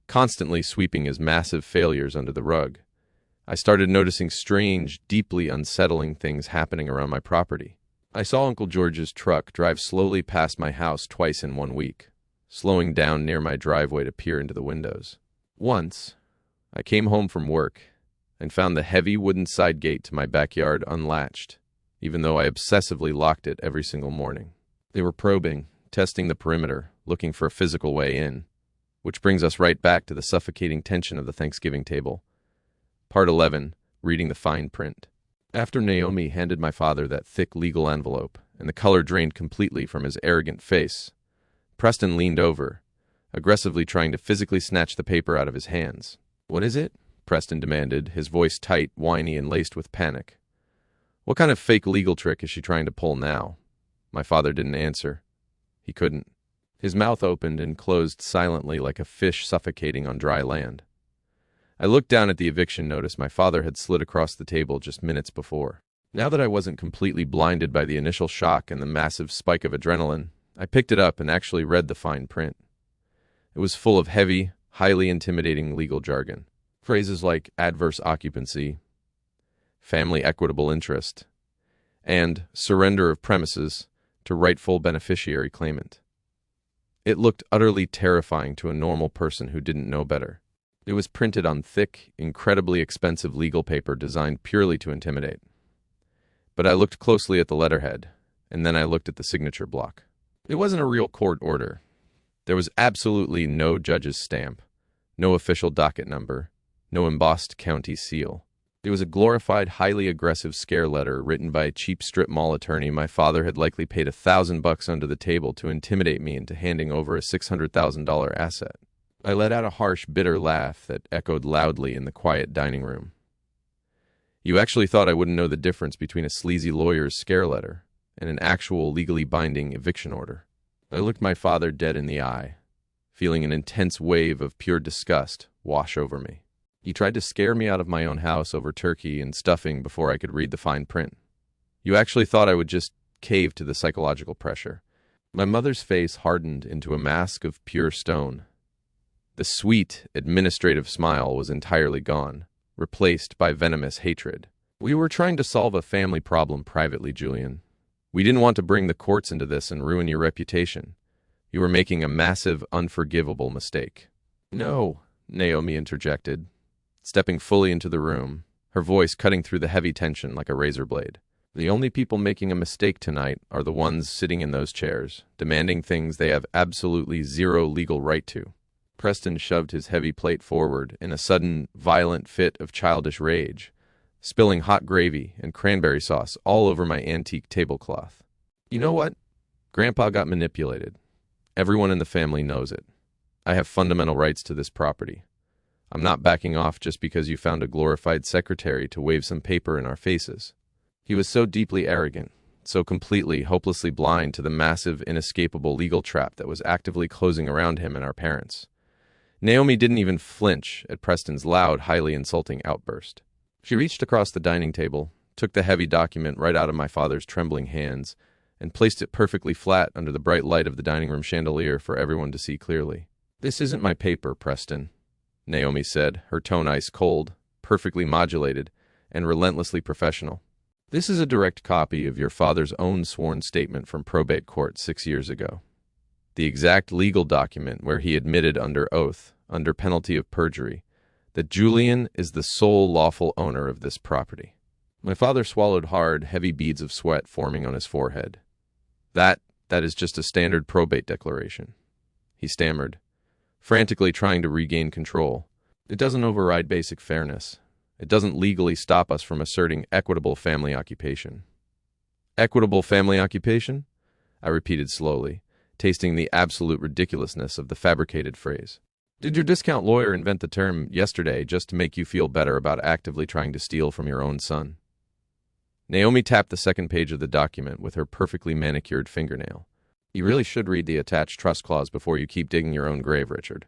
constantly sweeping his massive failures under the rug. I started noticing strange, deeply unsettling things happening around my property. I saw Uncle George's truck drive slowly past my house twice in 1 week, slowing down near my driveway to peer into the windows. Once, I came home from work and found the heavy wooden side gate to my backyard unlatched, even though I obsessively locked it every single morning. They were probing, testing the perimeter, looking for a physical way in, which brings us right back to the suffocating tension of the Thanksgiving table. Part 11, Reading the Fine Print. After Naomi handed my father that thick legal envelope, and the color drained completely from his arrogant face, Preston leaned over, aggressively trying to physically snatch the paper out of his hands. "What is it?" Preston demanded, his voice tight, whiny, and laced with panic. What kind of fake legal trick is she trying to pull now? My father didn't answer. He couldn't. His mouth opened and closed silently like a fish suffocating on dry land. I looked down at the eviction notice my father had slid across the table just minutes before. Now that I wasn't completely blinded by the initial shock and the massive spike of adrenaline, I picked it up and actually read the fine print. It was full of heavy, highly intimidating legal jargon. Phrases like adverse occupancy, family equitable interest, and surrender of premises to rightful beneficiary claimant. It looked utterly terrifying to a normal person who didn't know better. It was printed on thick, incredibly expensive legal paper designed purely to intimidate. But I looked closely at the letterhead, and then I looked at the signature block. It wasn't a real court order. There was absolutely no judge's stamp, no official docket number, no embossed county seal. It was a glorified, highly aggressive scare letter written by a cheap strip mall attorney my father had likely paid $1,000 under the table to intimidate me into handing over a $600,000 asset. I let out a harsh, bitter laugh that echoed loudly in the quiet dining room. You actually thought I wouldn't know the difference between a sleazy lawyer's scare letter and an actual legally binding eviction order. I looked my father dead in the eye, feeling an intense wave of pure disgust wash over me. He tried to scare me out of my own house over turkey and stuffing before I could read the fine print. You actually thought I would just cave to the psychological pressure. My mother's face hardened into a mask of pure stone. The sweet, administrative smile was entirely gone, replaced by venomous hatred. We were trying to solve a family problem privately, Julian. We didn't want to bring the courts into this and ruin your reputation. You were making a massive, unforgivable mistake. No, Naomi interjected, stepping fully into the room, her voice cutting through the heavy tension like a razor blade. The only people making a mistake tonight are the ones sitting in those chairs, demanding things they have absolutely zero legal right to. Preston shoved his heavy plate forward in a sudden, violent fit of childish rage, spilling hot gravy and cranberry sauce all over my antique tablecloth. You know what? Grandpa got manipulated. Everyone in the family knows it. I have fundamental rights to this property. I'm not backing off just because you found a glorified secretary to wave some paper in our faces. He was so deeply arrogant, so completely, hopelessly blind to the massive, inescapable legal trap that was actively closing around him and our parents. Naomi didn't even flinch at Preston's loud, highly insulting outburst. She reached across the dining table, took the heavy document right out of my father's trembling hands, and placed it perfectly flat under the bright light of the dining room chandelier for everyone to see clearly. "This isn't my paper, Preston," Naomi said, her tone ice cold, perfectly modulated, and relentlessly professional. "This is a direct copy of your father's own sworn statement from probate court 6 years ago. The exact legal document where he admitted under oath, under penalty of perjury, that Julian is the sole lawful owner of this property." My father swallowed hard, heavy beads of sweat forming on his forehead. That is just a standard probate declaration," he stammered, frantically trying to regain control. "It doesn't override basic fairness. It doesn't legally stop us from asserting equitable family occupation." "Equitable family occupation?" I repeated slowly, tasting the absolute ridiculousness of the fabricated phrase. "Did your discount lawyer invent the term yesterday just to make you feel better about actively trying to steal from your own son?" Naomi tapped the second page of the document with her perfectly manicured fingernail. "You really should read the attached trust clause before you keep digging your own grave, Richard."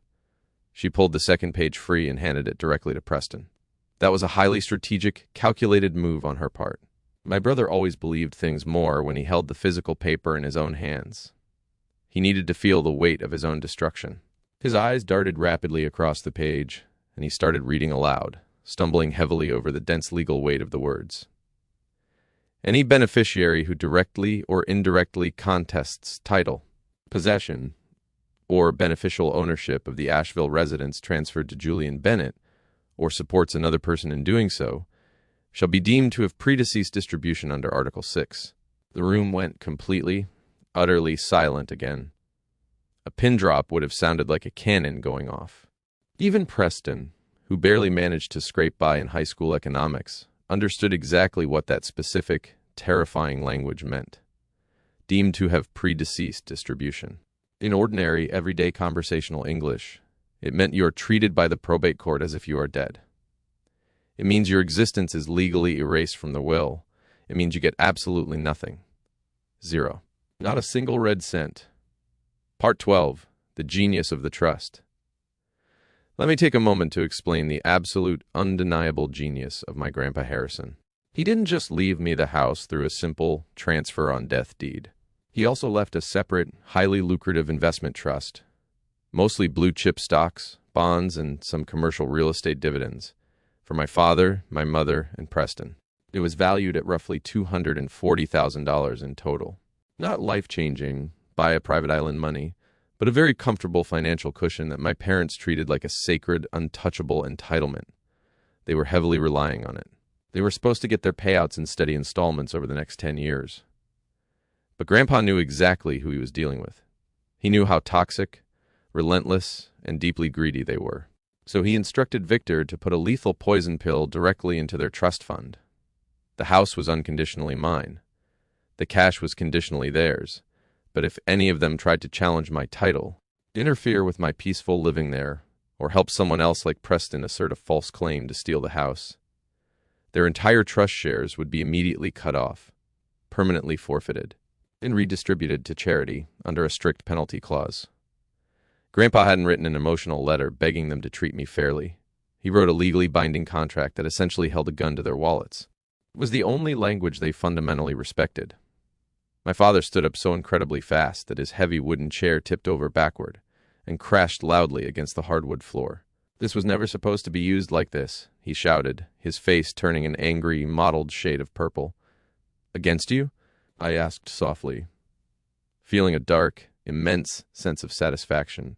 She pulled the second page free and handed it directly to Preston. That was a highly strategic, calculated move on her part. My brother always believed things more when he held the physical paper in his own hands. He needed to feel the weight of his own destruction. His eyes darted rapidly across the page, and he started reading aloud, stumbling heavily over the dense legal weight of the words. "Any beneficiary who directly or indirectly contests title, possession, or beneficial ownership of the Asheville residence transferred to Julian Bennett, or supports another person in doing so, shall be deemed to have predeceased distribution under Article 6. The room went completely, utterly silent again. A pin drop would have sounded like a cannon going off. Even Preston, who barely managed to scrape by in high school economics, understood exactly what that specific, terrifying language meant. Deemed to have predeceased distribution. In ordinary, everyday conversational English, it meant you are treated by the probate court as if you are dead. It means your existence is legally erased from the will. It means you get absolutely nothing. Zero. Not a single red cent. Part 12. The Genius of the Trust. Let me take a moment to explain the absolute, undeniable genius of my Grandpa Harrison. He didn't just leave me the house through a simple transfer on death deed. He also left a separate, highly lucrative investment trust, mostly blue-chip stocks, bonds, and some commercial real estate dividends, for my father, my mother, and Preston. It was valued at roughly $240,000 in total. Not life-changing, buy a private island money, but a very comfortable financial cushion that my parents treated like a sacred, untouchable entitlement. They were heavily relying on it. They were supposed to get their payouts in steady installments over the next 10 years. But Grandpa knew exactly who he was dealing with. He knew how toxic, relentless, and deeply greedy they were. So he instructed Victor to put a lethal poison pill directly into their trust fund. The house was unconditionally mine. The cash was conditionally theirs. But if any of them tried to challenge my title, interfere with my peaceful living there, or help someone else like Preston assert a false claim to steal the house, their entire trust shares would be immediately cut off, permanently forfeited, and redistributed to charity under a strict penalty clause. Grandpa hadn't written an emotional letter begging them to treat me fairly. He wrote a legally binding contract that essentially held a gun to their wallets. It was the only language they fundamentally respected. My father stood up so incredibly fast that his heavy wooden chair tipped over backward and crashed loudly against the hardwood floor. "This was never supposed to be used like this," he shouted, his face turning an angry, mottled shade of purple. "Against you?" I asked softly, feeling a dark, immense sense of satisfaction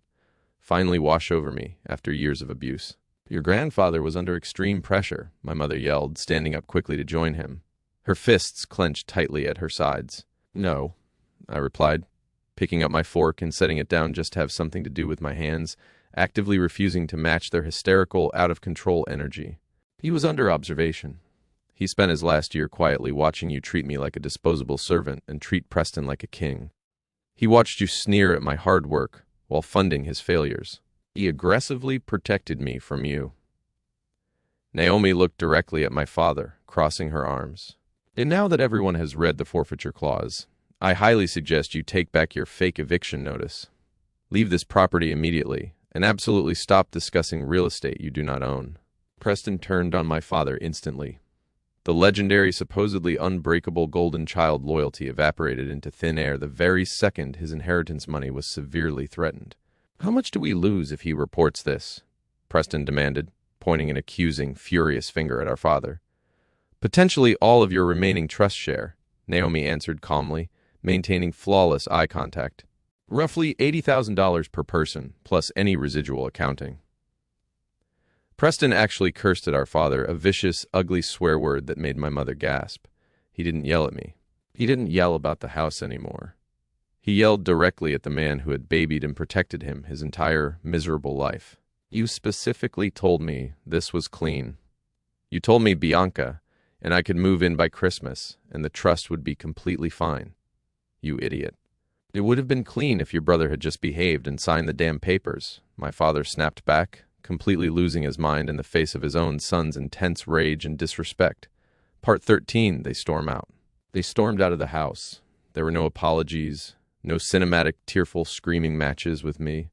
finally wash over me after years of abuse. "Your grandfather was under extreme pressure," my mother yelled, standing up quickly to join him, her fists clenched tightly at her sides. "No," I replied, picking up my fork and setting it down just to have something to do with my hands, actively refusing to match their hysterical, out-of-control energy. "He was under observation. He spent his last year quietly watching you treat me like a disposable servant and treat Preston like a king. He watched you sneer at my hard work while funding his failures. He aggressively protected me from you." Naomi looked directly at my father, crossing her arms. "And now that everyone has read the forfeiture clause, I highly suggest you take back your fake eviction notice. Leave this property immediately, and absolutely stop discussing real estate you do not own." Preston turned on my father instantly. The legendary, supposedly unbreakable golden child loyalty evaporated into thin air the very second his inheritance money was severely threatened. "How much do we lose if he reports this?" Preston demanded, pointing an accusing, furious finger at our father. "Potentially all of your remaining trust share," Naomi answered calmly, maintaining flawless eye contact. "Roughly $80,000 per person, plus any residual accounting." Preston actually cursed at our father, a vicious, ugly swear word that made my mother gasp. He didn't yell at me. He didn't yell about the house anymore. He yelled directly at the man who had babied and protected him his entire miserable life. "You specifically told me this was clean. You told me Bianca, and I could move in by Christmas, and the trust would be completely fine. You idiot. It would have been clean if your brother had just behaved and signed the damn papers," my father snapped back, completely losing his mind in the face of his own son's intense rage and disrespect. Part 13, they storm out. They stormed out of the house. There were no apologies, no cinematic, tearful, screaming matches with me.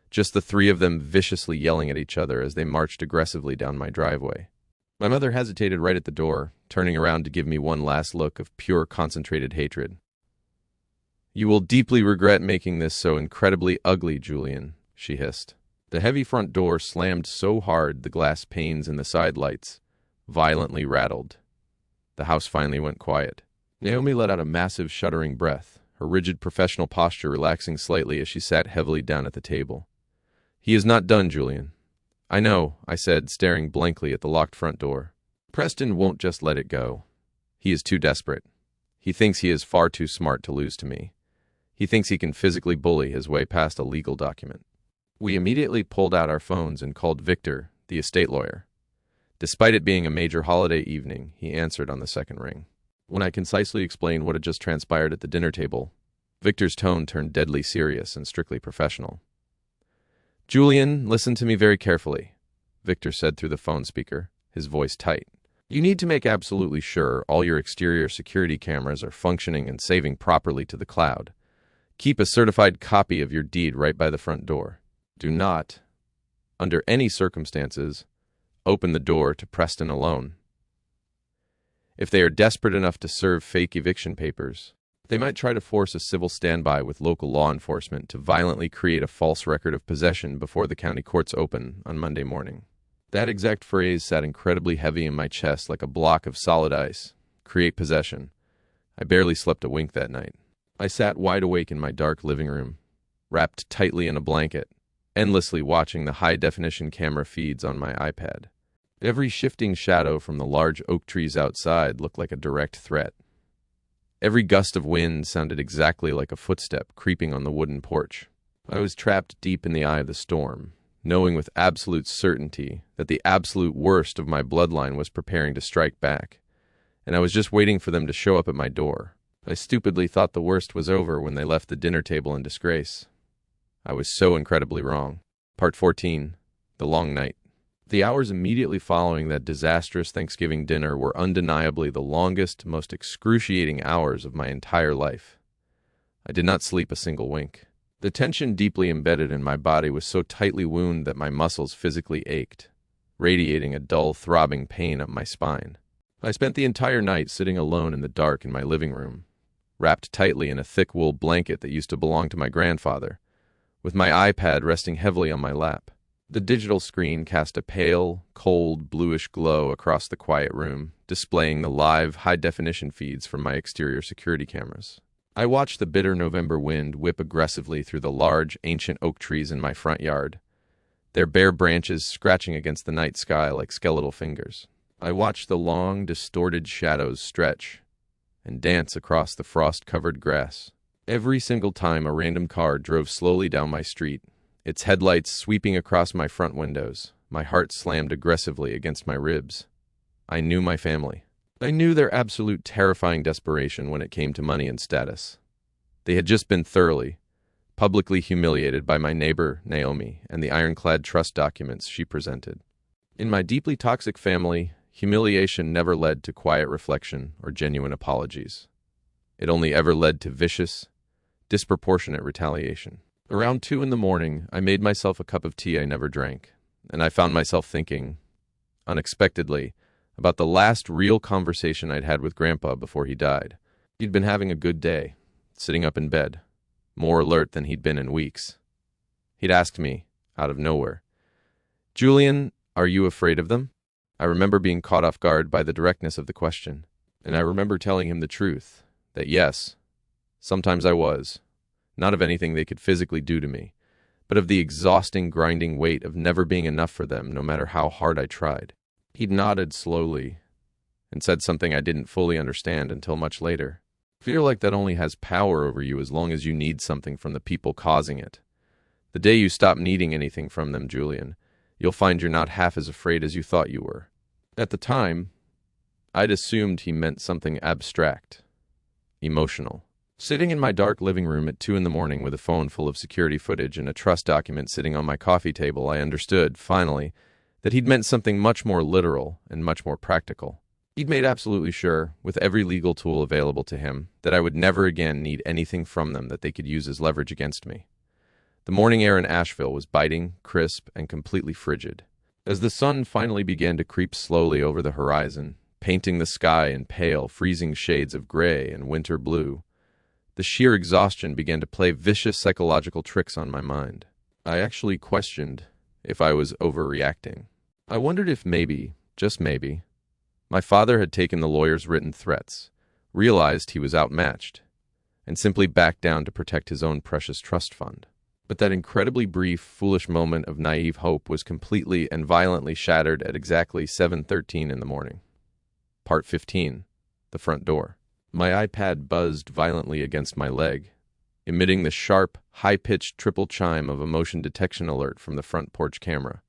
Just the three of them viciously yelling at each other as they marched aggressively down my driveway. My mother hesitated right at the door, turning around to give me one last look of pure, concentrated hatred. "You will deeply regret making this so incredibly ugly, Julian," she hissed. The heavy front door slammed so hard the glass panes in the side lights violently rattled. The house finally went quiet. Naomi let out a massive, shuddering breath, her rigid professional posture relaxing slightly as she sat heavily down at the table. "He is not done, Julian." "I know," I said, staring blankly at the locked front door. "Preston won't just let it go. He is too desperate. He thinks he is far too smart to lose to me. He thinks he can physically bully his way past a legal document." We immediately pulled out our phones and called Victor, the estate lawyer. Despite it being a major holiday evening, he answered on the second ring. When I concisely explained what had just transpired at the dinner table, Victor's tone turned deadly serious and strictly professional. "Julian, listen to me very carefully," Victor said through the phone speaker, his voice tight. "You need to make absolutely sure all your exterior security cameras are functioning and saving properly to the cloud. Keep a certified copy of your deed right by the front door. Do not, under any circumstances, open the door to Preston alone. If they are desperate enough to serve fake eviction papers, they might try to force a civil standby with local law enforcement to violently create a false record of possession before the county courts open on Monday morning." That exact phrase sat incredibly heavy in my chest like a block of solid ice. Create possession. I barely slept a wink that night. I sat wide awake in my dark living room, wrapped tightly in a blanket, endlessly watching the high-definition camera feeds on my iPad. Every shifting shadow from the large oak trees outside looked like a direct threat. Every gust of wind sounded exactly like a footstep creeping on the wooden porch. I was trapped deep in the eye of the storm, knowing with absolute certainty that the absolute worst of my bloodline was preparing to strike back, and I was just waiting for them to show up at my door. I stupidly thought the worst was over when they left the dinner table in disgrace. I was so incredibly wrong. Part 14. The Long Night. The hours immediately following that disastrous Thanksgiving dinner were undeniably the longest, most excruciating hours of my entire life. I did not sleep a single wink. The tension deeply embedded in my body was so tightly wound that my muscles physically ached, radiating a dull, throbbing pain up my spine. I spent the entire night sitting alone in the dark in my living room, wrapped tightly in a thick wool blanket that used to belong to my grandfather, with my iPad resting heavily on my lap. The digital screen cast a pale, cold, bluish glow across the quiet room, displaying the live, high-definition feeds from my exterior security cameras. I watched the bitter November wind whip aggressively through the large, ancient oak trees in my front yard, their bare branches scratching against the night sky like skeletal fingers. I watched the long, distorted shadows stretch and dance across the frost-covered grass. Every single time a random car drove slowly down my street, its headlights sweeping across my front windows, my heart slammed aggressively against my ribs. I knew my family. I knew their absolute terrifying desperation when it came to money and status. They had just been thoroughly, publicly humiliated by my neighbor, Naomi, and the ironclad trust documents she presented. In my deeply toxic family, humiliation never led to quiet reflection or genuine apologies. It only ever led to vicious, disproportionate retaliation. Around 2 a.m, I made myself a cup of tea I never drank, and I found myself thinking, unexpectedly, about the last real conversation I'd had with Grandpa before he died. He'd been having a good day, sitting up in bed, more alert than he'd been in weeks. He'd asked me, out of nowhere, "Julian, are you afraid of them?" I remember being caught off guard by the directness of the question, and I remember telling him the truth, that yes, sometimes I was, not of anything they could physically do to me, but of the exhausting, grinding weight of never being enough for them no matter how hard I tried. He'd nodded slowly and said something I didn't fully understand until much later. Fear like that only has power over you as long as you need something from the people causing it. The day you stop needing anything from them, Julian, you'll find you're not half as afraid as you thought you were. At the time, I'd assumed he meant something abstract, emotional. Sitting in my dark living room at 2 a.m. with a phone full of security footage and a trust document sitting on my coffee table, I understood, finally, that he'd meant something much more literal and much more practical. He'd made absolutely sure, with every legal tool available to him, that I would never again need anything from them that they could use as leverage against me. The morning air in Asheville was biting, crisp, and completely frigid. As the sun finally began to creep slowly over the horizon, painting the sky in pale, freezing shades of gray and winter blue, the sheer exhaustion began to play vicious psychological tricks on my mind. I actually questioned if I was overreacting. I wondered if maybe, just maybe, my father had taken the lawyer's written threats, realized he was outmatched, and simply backed down to protect his own precious trust fund. But that incredibly brief, foolish moment of naive hope was completely and violently shattered at exactly 7:13 in the morning. Part 15. The Front Door. My iPad buzzed violently against my leg, emitting the sharp, high-pitched triple chime of a motion detection alert from the front porch camera.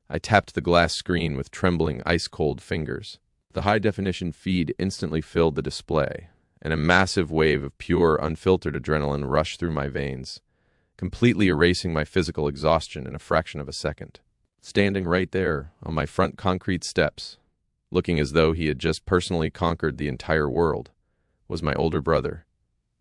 I tapped the glass screen with trembling, ice-cold fingers. The high-definition feed instantly filled the display, and a massive wave of pure, unfiltered adrenaline rushed through my veins, completely erasing my physical exhaustion in a fraction of a second. Standing right there on my front concrete steps, looking as though he had just personally conquered the entire world, was my older brother,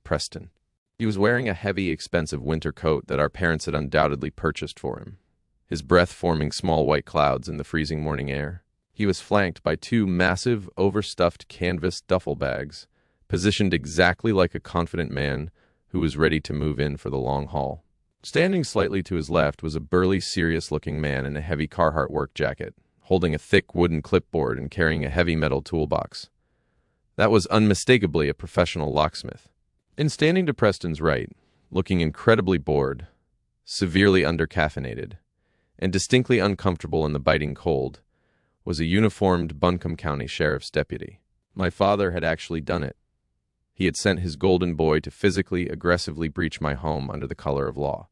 Preston. He was wearing a heavy, expensive winter coat that our parents had undoubtedly purchased for him, his breath forming small white clouds in the freezing morning air. He was flanked by 2 massive, overstuffed canvas duffel bags, positioned exactly like a confident man who was ready to move in for the long haul. Standing slightly to his left was a burly, serious-looking man in a heavy Carhartt work jacket, holding a thick wooden clipboard and carrying a heavy metal toolbox. That was unmistakably a professional locksmith. In standing to Preston's right, looking incredibly bored, severely undercaffeinated, and distinctly uncomfortable in the biting cold, was a uniformed Buncombe County Sheriff's deputy. My father had actually done it. He had sent his golden boy to physically, aggressively breach my home under the color of law.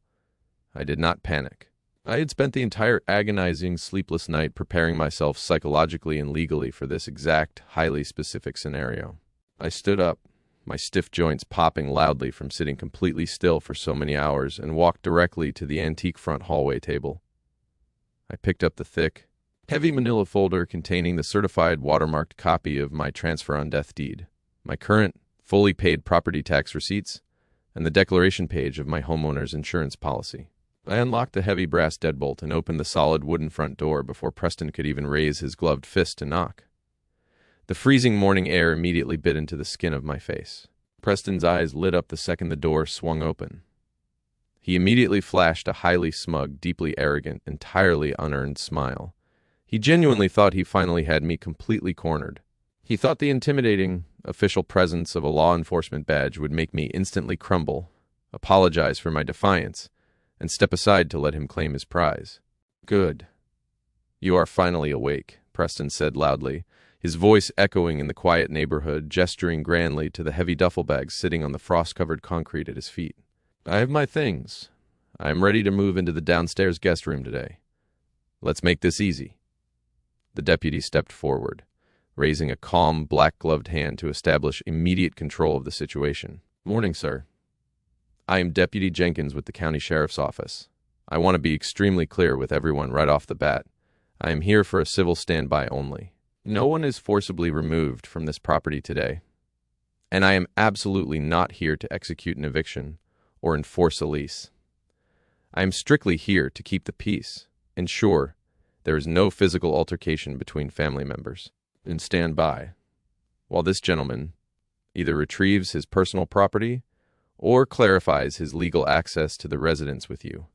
I did not panic. I had spent the entire agonizing, sleepless night preparing myself psychologically and legally for this exact, highly specific scenario. I stood up, my stiff joints popping loudly from sitting completely still for so many hours, and walked directly to the antique front hallway table. I picked up the thick, heavy manila folder containing the certified watermarked copy of my transfer on death deed, my current, fully paid property tax receipts, and the declaration page of my homeowner's insurance policy. I unlocked the heavy brass deadbolt and opened the solid wooden front door before Preston could even raise his gloved fist to knock. The freezing morning air immediately bit into the skin of my face. Preston's eyes lit up the second the door swung open. He immediately flashed a highly smug, deeply arrogant, entirely unearned smile. He genuinely thought he finally had me completely cornered. He thought the intimidating official presence of a law enforcement badge would make me instantly crumble, apologize for my defiance, and step aside to let him claim his prize. "Good. You are finally awake," Preston said loudly, his voice echoing in the quiet neighborhood, gesturing grandly to the heavy duffel bags sitting on the frost-covered concrete at his feet. "I have my things. I am ready to move into the downstairs guest room today. Let's make this easy." The deputy stepped forward, raising a calm, black-gloved hand to establish immediate control of the situation. "Morning, sir. I am Deputy Jenkins with the County Sheriff's Office. I want to be extremely clear with everyone right off the bat. I am here for a civil standby only. No one is forcibly removed from this property today, and I am absolutely not here to execute an eviction or enforce a lease. I am strictly here to keep the peace, ensure there is no physical altercation between family members, and stand by while this gentleman either retrieves his personal property or clarifies his legal access to the residence with you."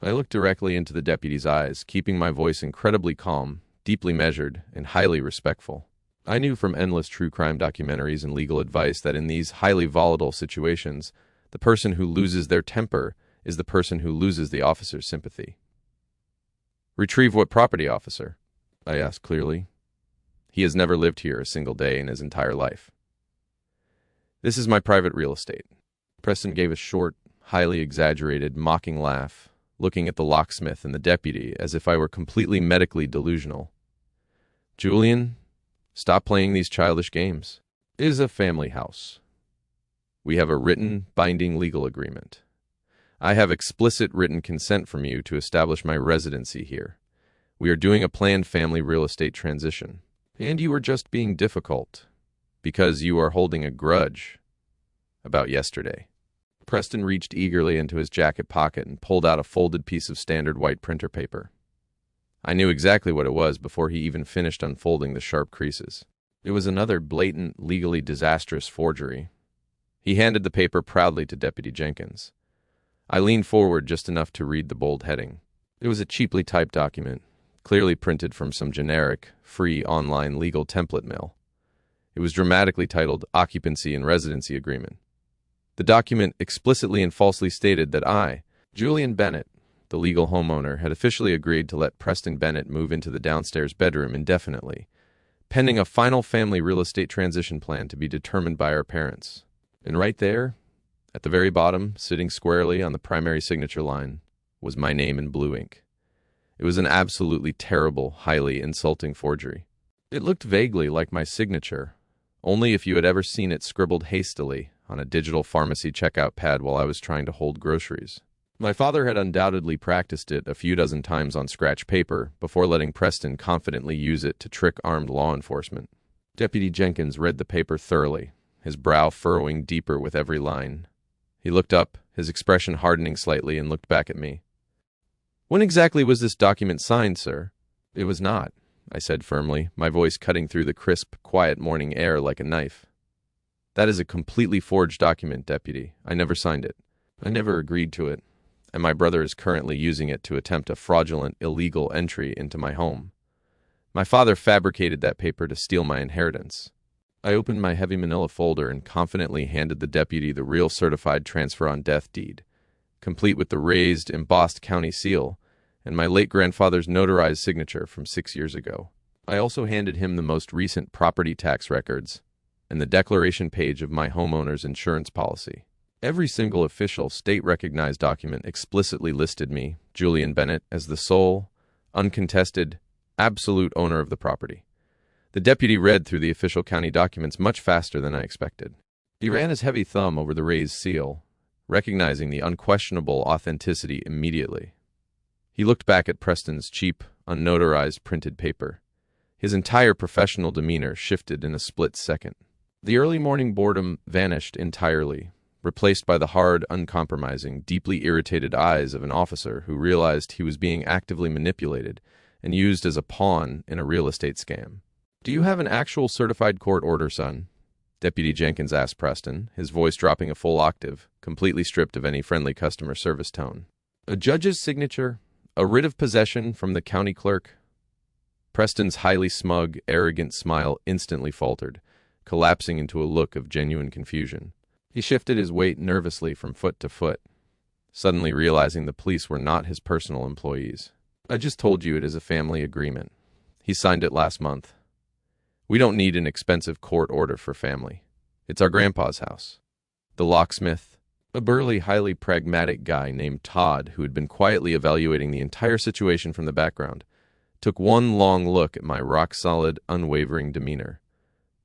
I looked directly into the deputy's eyes, keeping my voice incredibly calm, deeply measured, and highly respectful. I knew from endless true crime documentaries and legal advice that in these highly volatile situations, the person who loses their temper is the person who loses the officer's sympathy. "Retrieve what property, officer?" I asked clearly. He has never lived here a single day in his entire life. "This is my private real estate." Preston gave a short, highly exaggerated, mocking laugh, looking at the locksmith and the deputy as if I were completely medically delusional. "Julian, stop playing these childish games. It is a family house. We have a written, binding legal agreement. I have explicit written consent from you to establish my residency here. We are doing a planned family real estate transition. And you are just being difficult because you are holding a grudge about yesterday." Preston reached eagerly into his jacket pocket and pulled out a folded piece of standard white printer paper. I knew exactly what it was before he even finished unfolding the sharp creases. It was another blatant, legally disastrous forgery. He handed the paper proudly to Deputy Jenkins. I leaned forward just enough to read the bold heading. It was a cheaply typed document, clearly printed from some generic, free online legal template mill. It was dramatically titled Occupancy and Residency Agreement. The document explicitly and falsely stated that I, Julian Bennett, the legal homeowner, had officially agreed to let Preston Bennett move into the downstairs bedroom indefinitely, pending a final family real estate transition plan to be determined by our parents. And right there, at the very bottom, sitting squarely on the primary signature line, was my name in blue ink. It was an absolutely terrible, highly insulting forgery. It looked vaguely like my signature, only if you had ever seen it scribbled hastily on a digital pharmacy checkout pad while I was trying to hold groceries. My father had undoubtedly practiced it a few dozen times on scratch paper before letting Preston confidently use it to trick armed law enforcement. Deputy Jenkins read the paper thoroughly, his brow furrowing deeper with every line. He looked up, his expression hardening slightly, and looked back at me. "When exactly was this document signed, sir?" "It was not," I said firmly, my voice cutting through the crisp, quiet morning air like a knife. "That is a completely forged document, Deputy. I never signed it. I never agreed to it, and my brother is currently using it to attempt a fraudulent, illegal entry into my home. My father fabricated that paper to steal my inheritance." I opened my heavy manila folder and confidently handed the deputy the real certified transfer on death deed, complete with the raised, embossed county seal and my late grandfather's notarized signature from 6 years ago. I also handed him the most recent property tax records and the declaration page of my homeowner's insurance policy. Every single official state-recognized document explicitly listed me, Julian Bennett, as the sole, uncontested, absolute owner of the property. The deputy read through the official county documents much faster than I expected. He ran his heavy thumb over the raised seal, recognizing the unquestionable authenticity immediately. He looked back at Preston's cheap, unnotarized printed paper. His entire professional demeanor shifted in a split second. The early morning boredom vanished entirely, replaced by the hard, uncompromising, deeply irritated eyes of an officer who realized he was being actively manipulated and used as a pawn in a real estate scam. "Do you have an actual certified court order, son?" Deputy Jenkins asked Preston, his voice dropping a full octave, completely stripped of any friendly customer service tone. "A judge's signature? A writ of possession from the county clerk?" Preston's highly smug, arrogant smile instantly faltered, collapsing into a look of genuine confusion. He shifted his weight nervously from foot to foot, suddenly realizing the police were not his personal employees. "I just told you it is a family agreement. He signed it last month. We don't need an expensive court order for family. It's our grandpa's house." The locksmith, a burly, highly pragmatic guy named Todd, who had been quietly evaluating the entire situation from the background, took one long look at my rock-solid, unwavering demeanor,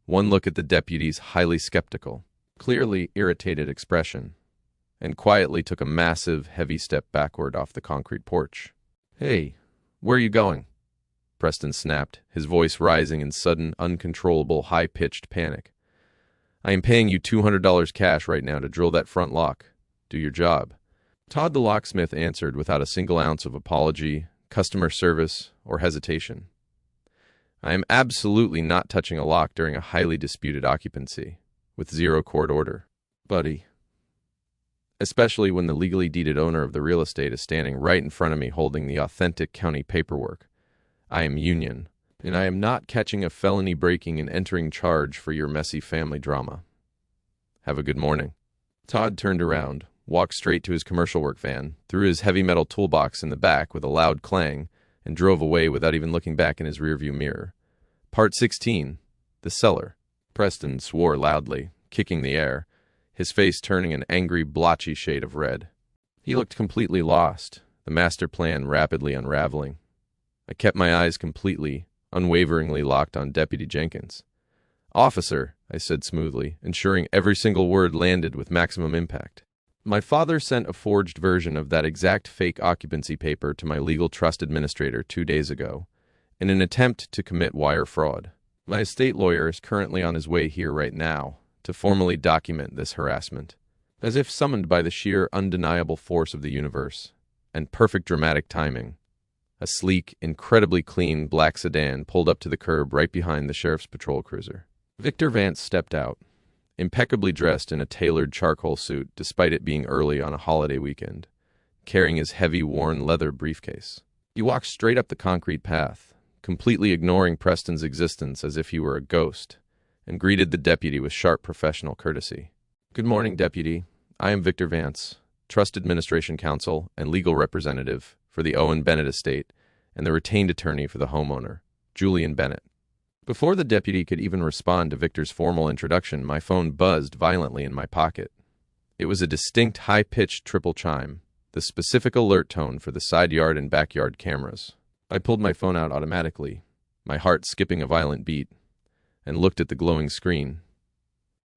one look at the deputy's highly skeptical, clearly irritated expression, and quietly took a massive, heavy step backward off the concrete porch. "Hey, where are you going?" Preston snapped, his voice rising in sudden, uncontrollable, high-pitched panic. "I am paying you $200 cash right now to drill that front lock. Do your job." Todd the locksmith answered without a single ounce of apology, customer service, or hesitation. "I am absolutely not touching a lock during a highly disputed occupancy, with zero court order, buddy. Especially when the legally deeded owner of the real estate is standing right in front of me holding the authentic county paperwork. I am union, and I am not catching a felony breaking and entering charge for your messy family drama. Have a good morning." Todd turned around, walked straight to his commercial work van, threw his heavy metal toolbox in the back with a loud clang, and drove away without even looking back in his rearview mirror. Part 16. The Cellar. Preston swore loudly, kicking the air, his face turning an angry, blotchy shade of red. He looked completely lost, the master plan rapidly unraveling. I kept my eyes completely, unwaveringly locked on Deputy Jenkins. "Officer," I said smoothly, ensuring every single word landed with maximum impact. "My father sent a forged version of that exact fake occupancy paper to my legal trust administrator 2 days ago, in an attempt to commit wire fraud. My estate lawyer is currently on his way here right now to formally document this harassment." As if summoned by the sheer, undeniable force of the universe, and perfect dramatic timing, a sleek, incredibly clean black sedan pulled up to the curb right behind the sheriff's patrol cruiser. Victor Vance stepped out, impeccably dressed in a tailored charcoal suit despite it being early on a holiday weekend, carrying his heavy, worn leather briefcase. He walked straight up the concrete path, completely ignoring Preston's existence as if he were a ghost, and greeted the deputy with sharp professional courtesy. "Good morning, Deputy. I am Victor Vance, Trust Administration Counsel and legal representative for the Owen Bennett estate and the retained attorney for the homeowner, Julian Bennett." Before the deputy could even respond to Victor's formal introduction, my phone buzzed violently in my pocket. It was a distinct, high-pitched triple chime, the specific alert tone for the side yard and backyard cameras. I pulled my phone out automatically, my heart skipping a violent beat, and looked at the glowing screen.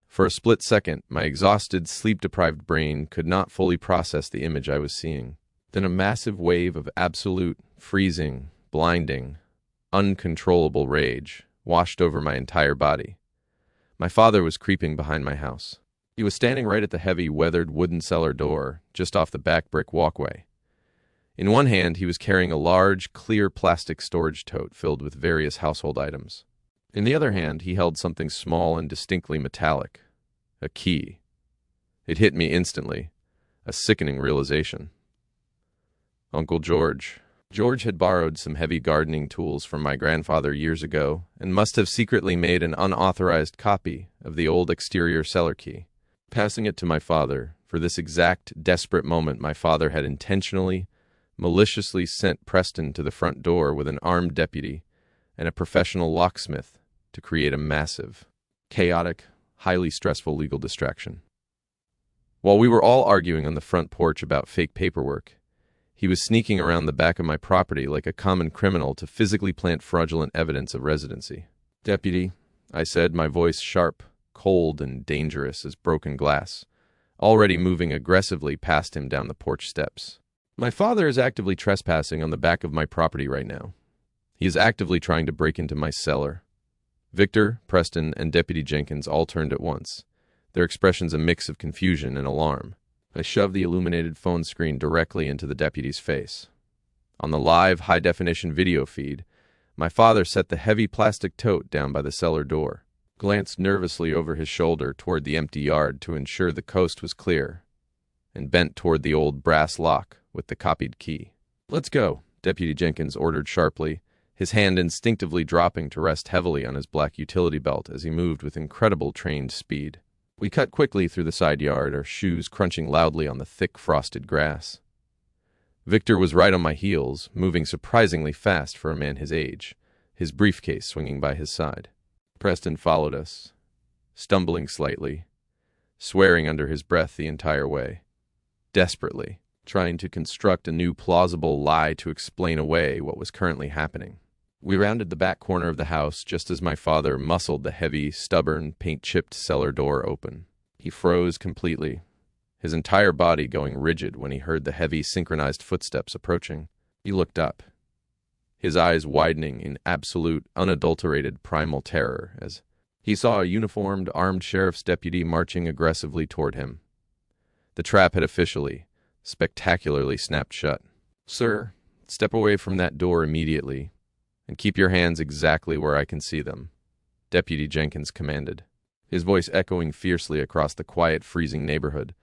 For a split second, my exhausted, sleep-deprived brain could not fully process the image I was seeing. Then a massive wave of absolute, freezing, blinding, uncontrollable rage washed over my entire body. My father was creeping behind my house. He was standing right at the heavy, weathered wooden cellar door, just off the back brick walkway. In one hand, he was carrying a large, clear plastic storage tote filled with various household items. In the other hand, he held something small and distinctly metallic. A key. It hit me instantly. A sickening realization. Uncle George. George had borrowed some heavy gardening tools from my grandfather years ago and must have secretly made an unauthorized copy of the old exterior cellar key, passing it to my father. For this exact, desperate moment, my father had intentionally, maliciously sent Preston to the front door with an armed deputy and a professional locksmith to create a massive, chaotic, highly stressful legal distraction. While we were all arguing on the front porch about fake paperwork, he was sneaking around the back of my property like a common criminal to physically plant fraudulent evidence of residency. "Deputy," I said, my voice sharp, cold, and dangerous as broken glass, already moving aggressively past him down the porch steps. "My father is actively trespassing on the back of my property right now. He is actively trying to break into my cellar." Victor, Preston, and Deputy Jenkins all turned at once, their expressions a mix of confusion and alarm. I shoved the illuminated phone screen directly into the deputy's face. On the live, high-definition video feed, my father set the heavy plastic tote down by the cellar door, glanced nervously over his shoulder toward the empty yard to ensure the coast was clear, and bent toward the old brass lock with the copied key. "Let's go," Deputy Jenkins ordered sharply, his hand instinctively dropping to rest heavily on his black utility belt as he moved with incredible trained speed. We cut quickly through the side yard, our shoes crunching loudly on the thick, frosted grass. Victor was right on my heels, moving surprisingly fast for a man his age, his briefcase swinging by his side. Preston followed us, stumbling slightly, swearing under his breath the entire way, desperately, trying to construct a new plausible lie to explain away what was currently happening. We rounded the back corner of the house just as my father muscled the heavy, stubborn, paint-chipped cellar door open. He froze completely, his entire body going rigid when he heard the heavy, synchronized footsteps approaching. He looked up, his eyes widening in absolute, unadulterated primal terror as he saw a uniformed, armed sheriff's deputy marching aggressively toward him. The trap had officially, spectacularly snapped shut. "Sir, step away from that door immediately, and keep your hands exactly where I can see them," Deputy Jenkins commanded, his voice echoing fiercely across the quiet, freezing neighborhood,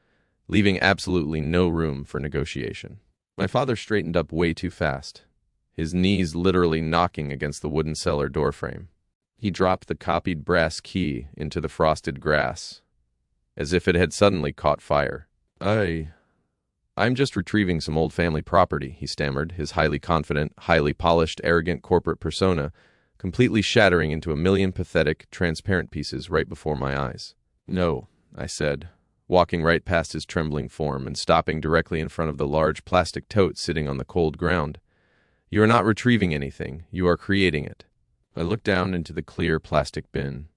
leaving absolutely no room for negotiation. My father straightened up way too fast, his knees literally knocking against the wooden cellar doorframe. He dropped the copied brass key into the frosted grass, as if it had suddenly caught fire. I'm just retrieving some old family property," he stammered, his highly confident, highly polished, arrogant corporate persona completely shattering into a million pathetic, transparent pieces right before my eyes. "No," I said, walking right past his trembling form and stopping directly in front of the large plastic tote sitting on the cold ground. "You are not retrieving anything, you are creating it." I looked down into the clear plastic bin,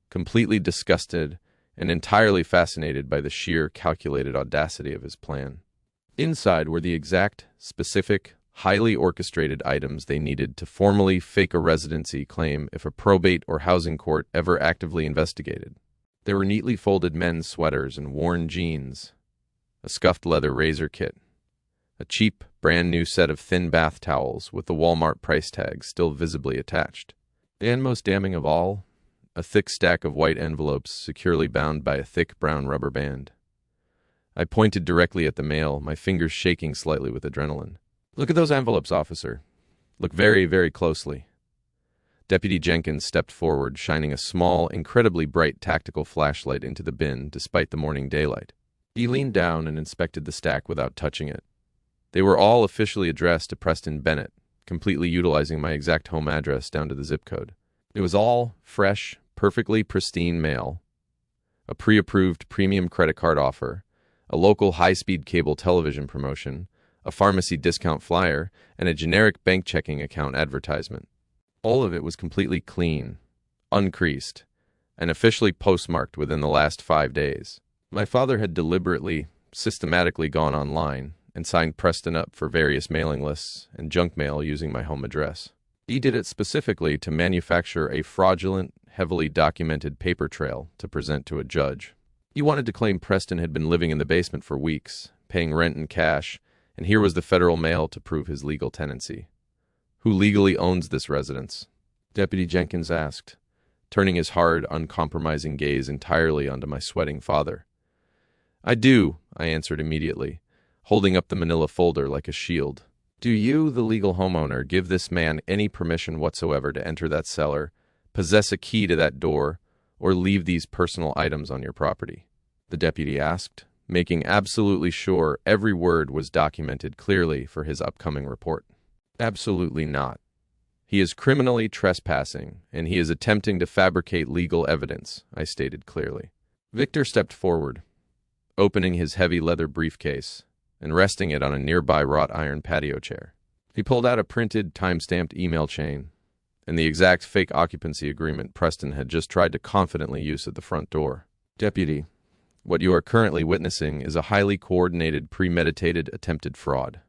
completely disgusted and entirely fascinated by the sheer, calculated audacity of his plan. Inside were the exact, specific, highly orchestrated items they needed to formally fake a residency claim if a probate or housing court ever actively investigated. There were neatly folded men's sweaters and worn jeans, a scuffed leather razor kit, a cheap, brand-new set of thin bath towels with the Walmart price tag still visibly attached. And most damning of all, a thick stack of white envelopes securely bound by a thick brown rubber band. I pointed directly at the mail, my fingers shaking slightly with adrenaline. "Look at those envelopes, officer. Look very, very closely." Deputy Jenkins stepped forward, shining a small, incredibly bright tactical flashlight into the bin despite the morning daylight. He leaned down and inspected the stack without touching it. They were all officially addressed to Preston Bennett, completely utilizing my exact home address down to the zip code. It was all fresh, perfectly pristine mail, a pre-approved premium credit card offer, a local high-speed cable television promotion, a pharmacy discount flyer, and a generic bank checking account advertisement. All of it was completely clean, uncreased, and officially postmarked within the last 5 days. My father had deliberately, systematically gone online and signed Preston up for various mailing lists and junk mail using my home address. He did it specifically to manufacture a fraudulent, heavily documented paper trail to present to a judge. He wanted to claim Preston had been living in the basement for weeks, paying rent in cash, and here was the federal mail to prove his legal tenancy. "Who legally owns this residence?" Deputy Jenkins asked, turning his hard, uncompromising gaze entirely onto my sweating father. "I do," I answered immediately, holding up the manila folder like a shield. "Do you, the legal homeowner, give this man any permission whatsoever to enter that cellar, possess a key to that door, or leave these personal items on your property?" The deputy asked, making absolutely sure every word was documented clearly for his upcoming report. "Absolutely not. He is criminally trespassing, and he is attempting to fabricate legal evidence," I stated clearly. Victor stepped forward, opening his heavy leather briefcase and resting it on a nearby wrought iron patio chair. He pulled out a printed, time-stamped email chain and the exact fake occupancy agreement Preston had just tried to confidently use at the front door. "Deputy, what you are currently witnessing is a highly coordinated, premeditated, attempted fraud,"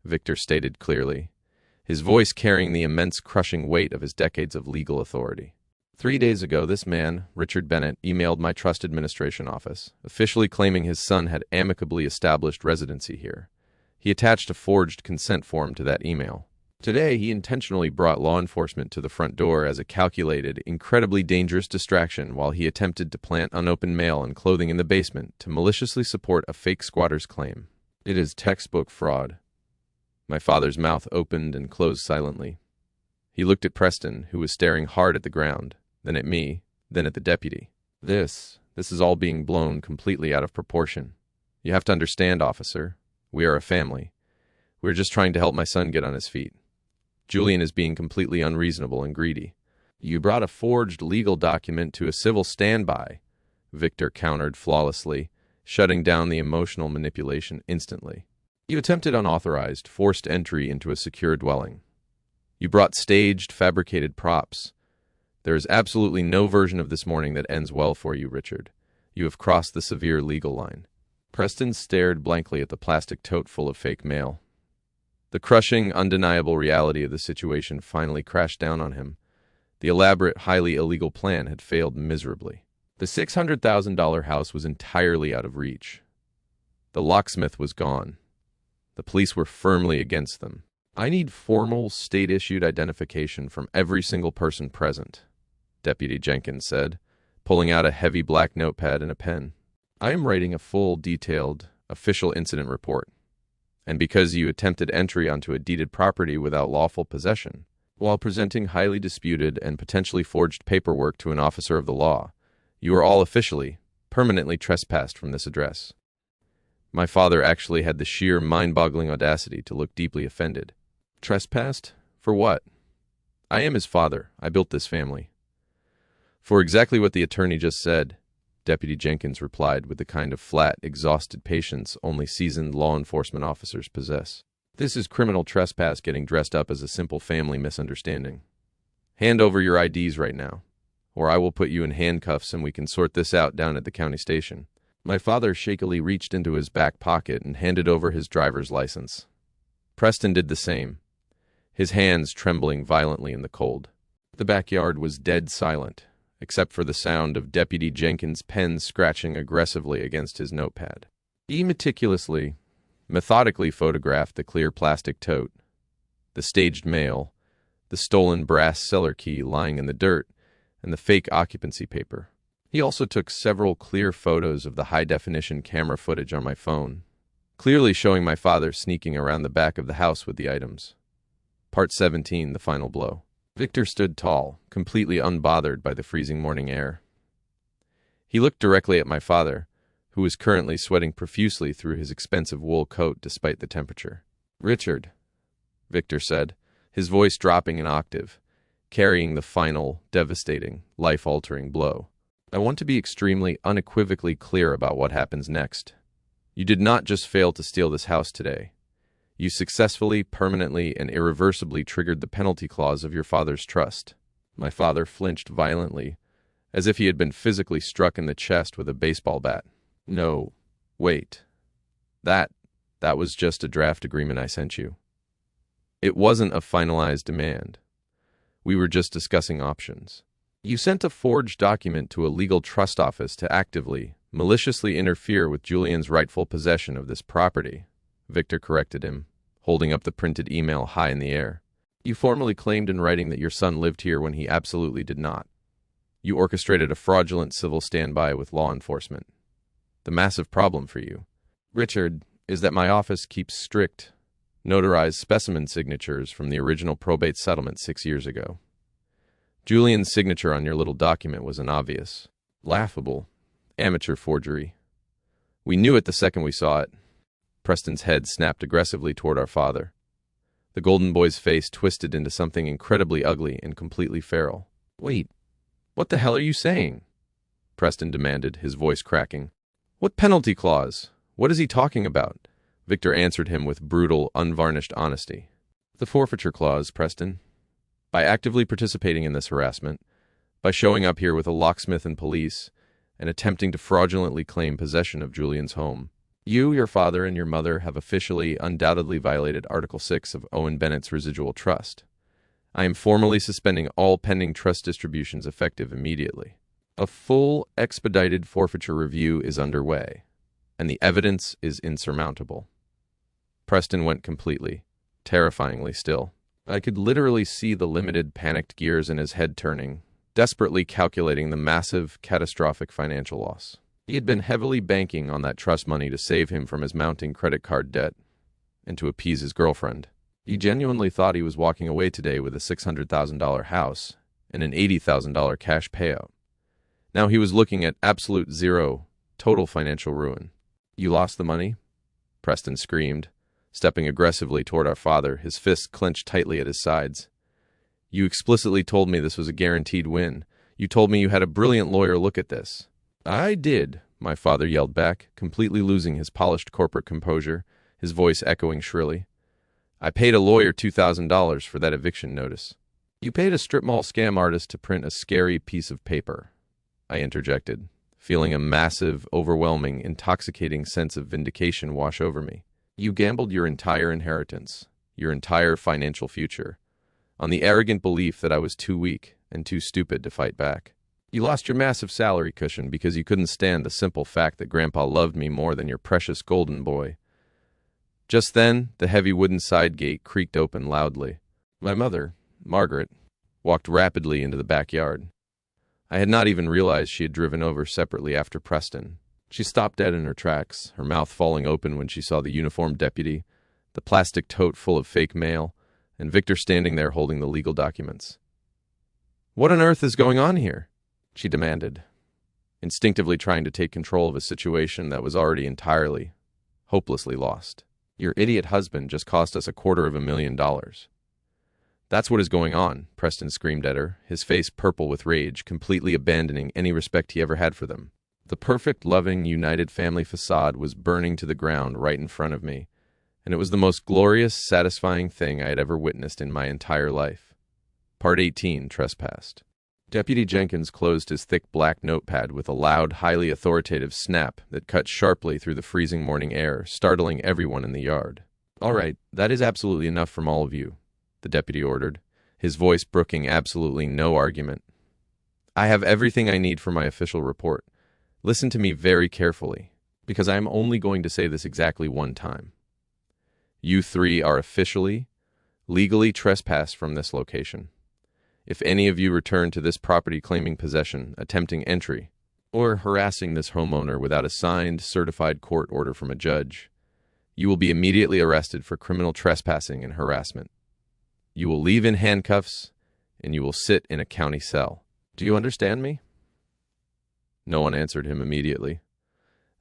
Victor stated clearly, his voice carrying the immense crushing weight of his decades of legal authority. 3 days ago, this man, Richard Bennett, emailed my trust administration office, officially claiming his son had amicably established residency here. He attached a forged consent form to that email. Today, he intentionally brought law enforcement to the front door as a calculated, incredibly dangerous distraction while he attempted to plant unopened mail and clothing in the basement to maliciously support a fake squatter's claim. It is textbook fraud. My father's mouth opened and closed silently. He looked at Preston, who was staring hard at the ground, then at me, then at the deputy. This is all being blown completely out of proportion. You have to understand, officer, we are a family. We're just trying to help my son get on his feet. Julian is being completely unreasonable and greedy. You brought a forged legal document to a civil standby, Victor countered flawlessly, shutting down the emotional manipulation instantly. You attempted unauthorized, forced entry into a secure dwelling. You brought staged, fabricated props. There is absolutely no version of this morning that ends well for you, Richard. You have crossed the severe legal line. Preston stared blankly at the plastic tote full of fake mail. The crushing, undeniable reality of the situation finally crashed down on him. The elaborate, highly illegal plan had failed miserably. The $600,000 house was entirely out of reach. The locksmith was gone. The police were firmly against them. "I need formal, state-issued identification from every single person present," Deputy Jenkins said, pulling out a heavy black notepad and a pen. "I am writing a full, detailed, official incident report. And because you attempted entry onto a deeded property without lawful possession, while presenting highly disputed and potentially forged paperwork to an officer of the law, you are all officially, permanently trespassed from this address." My father actually had the sheer mind-boggling audacity to look deeply offended. Trespassed? For what? I am his father. I built this family. For exactly what the attorney just said, Deputy Jenkins replied with the kind of flat, exhausted patience only seasoned law enforcement officers possess. This is criminal trespass getting dressed up as a simple family misunderstanding. Hand over your IDs right now, or I will put you in handcuffs and we can sort this out down at the county station. My father shakily reached into his back pocket and handed over his driver's license. Preston did the same, his hands trembling violently in the cold. The backyard was dead silent, except for the sound of Deputy Jenkins' pen scratching aggressively against his notepad. He meticulously, methodically photographed the clear plastic tote, the staged mail, the stolen brass cellar key lying in the dirt, and the fake occupancy paper. He also took several clear photos of the high-definition camera footage on my phone, clearly showing my father sneaking around the back of the house with the items. Part 17, the final blow. Victor stood tall, completely unbothered by the freezing morning air. He looked directly at my father, who was currently sweating profusely through his expensive wool coat despite the temperature. "Richard," Victor said, his voice dropping an octave, carrying the final, devastating, life-altering blow. "I want to be extremely, unequivocally clear about what happens next. You did not just fail to steal this house today. You successfully, permanently, and irreversibly triggered the penalty clause of your father's trust." My father flinched violently, as if he had been physically struck in the chest with a baseball bat. "No, wait. That was just a draft agreement I sent you. It wasn't a finalized demand. We were just discussing options. You sent a forged document to a legal trust office to actively, maliciously interfere with Julian's rightful possession of this property," Victor corrected him, holding up the printed email high in the air. "You formally claimed in writing that your son lived here when he absolutely did not. You orchestrated a fraudulent civil standby with law enforcement. The massive problem for you, Richard, is that my office keeps strict, notarized specimen signatures from the original probate settlement 6 years ago. Julian's signature on your little document was an obvious, laughable, amateur forgery. We knew it the second we saw it." Preston's head snapped aggressively toward our father. The golden boy's face twisted into something incredibly ugly and completely feral. "Wait, what the hell are you saying?" Preston demanded, his voice cracking. What penalty clause? What is he talking about? Victor answered him with brutal, unvarnished honesty. The forfeiture clause, Preston. By actively participating in this harassment, by showing up here with a locksmith and police, and attempting to fraudulently claim possession of Julian's home, you, your father, and your mother have officially, undoubtedly violated Article 6 of Owen Bennett's residual trust. I am formally suspending all pending trust distributions effective immediately. A full, expedited forfeiture review is underway, and the evidence is insurmountable. Preston went completely, terrifyingly still. I could literally see the limited, panicked gears in his head turning, desperately calculating the massive, catastrophic financial loss. He had been heavily banking on that trust money to save him from his mounting credit card debt and to appease his girlfriend. He genuinely thought he was walking away today with a $600,000 house and an $80,000 cash payout. Now he was looking at absolute zero, total financial ruin. You lost the money? Preston screamed, stepping aggressively toward our father, his fists clenched tightly at his sides. You explicitly told me this was a guaranteed win. You told me you had a brilliant lawyer look at this. I did, my father yelled back, completely losing his polished corporate composure, his voice echoing shrilly. I paid a lawyer $2,000 for that eviction notice. You paid a strip mall scam artist to print a scary piece of paper, I interjected, feeling a massive, overwhelming, intoxicating sense of vindication wash over me. You gambled your entire inheritance, your entire financial future, on the arrogant belief that I was too weak and too stupid to fight back. You lost your massive salary cushion because you couldn't stand the simple fact that Grandpa loved me more than your precious golden boy. Just then, the heavy wooden side gate creaked open loudly. My mother, Margaret, walked rapidly into the backyard. I had not even realized she had driven over separately after Preston. She stopped dead in her tracks, her mouth falling open when she saw the uniformed deputy, the plastic tote full of fake mail, and Victor standing there holding the legal documents. What on earth is going on here? She demanded, instinctively trying to take control of a situation that was already entirely, hopelessly lost. Your idiot husband just cost us $250,000. That's what is going on, Preston screamed at her, his face purple with rage, completely abandoning any respect he ever had for them. The perfect, loving, united family facade was burning to the ground right in front of me, and it was the most glorious, satisfying thing I had ever witnessed in my entire life. Part 18, Trespassed. Deputy Jenkins closed his thick black notepad with a loud, highly authoritative snap that cut sharply through the freezing morning air, startling everyone in the yard. All right, that is absolutely enough from all of you, the deputy ordered, his voice brooking absolutely no argument. I have everything I need for my official report. Listen to me very carefully, because I am only going to say this exactly one time. You three are officially, legally trespassed from this location. If any of you return to this property claiming possession, attempting entry, or harassing this homeowner without a signed, certified court order from a judge, you will be immediately arrested for criminal trespassing and harassment. You will leave in handcuffs, and you will sit in a county cell. Do you understand me? No one answered him immediately.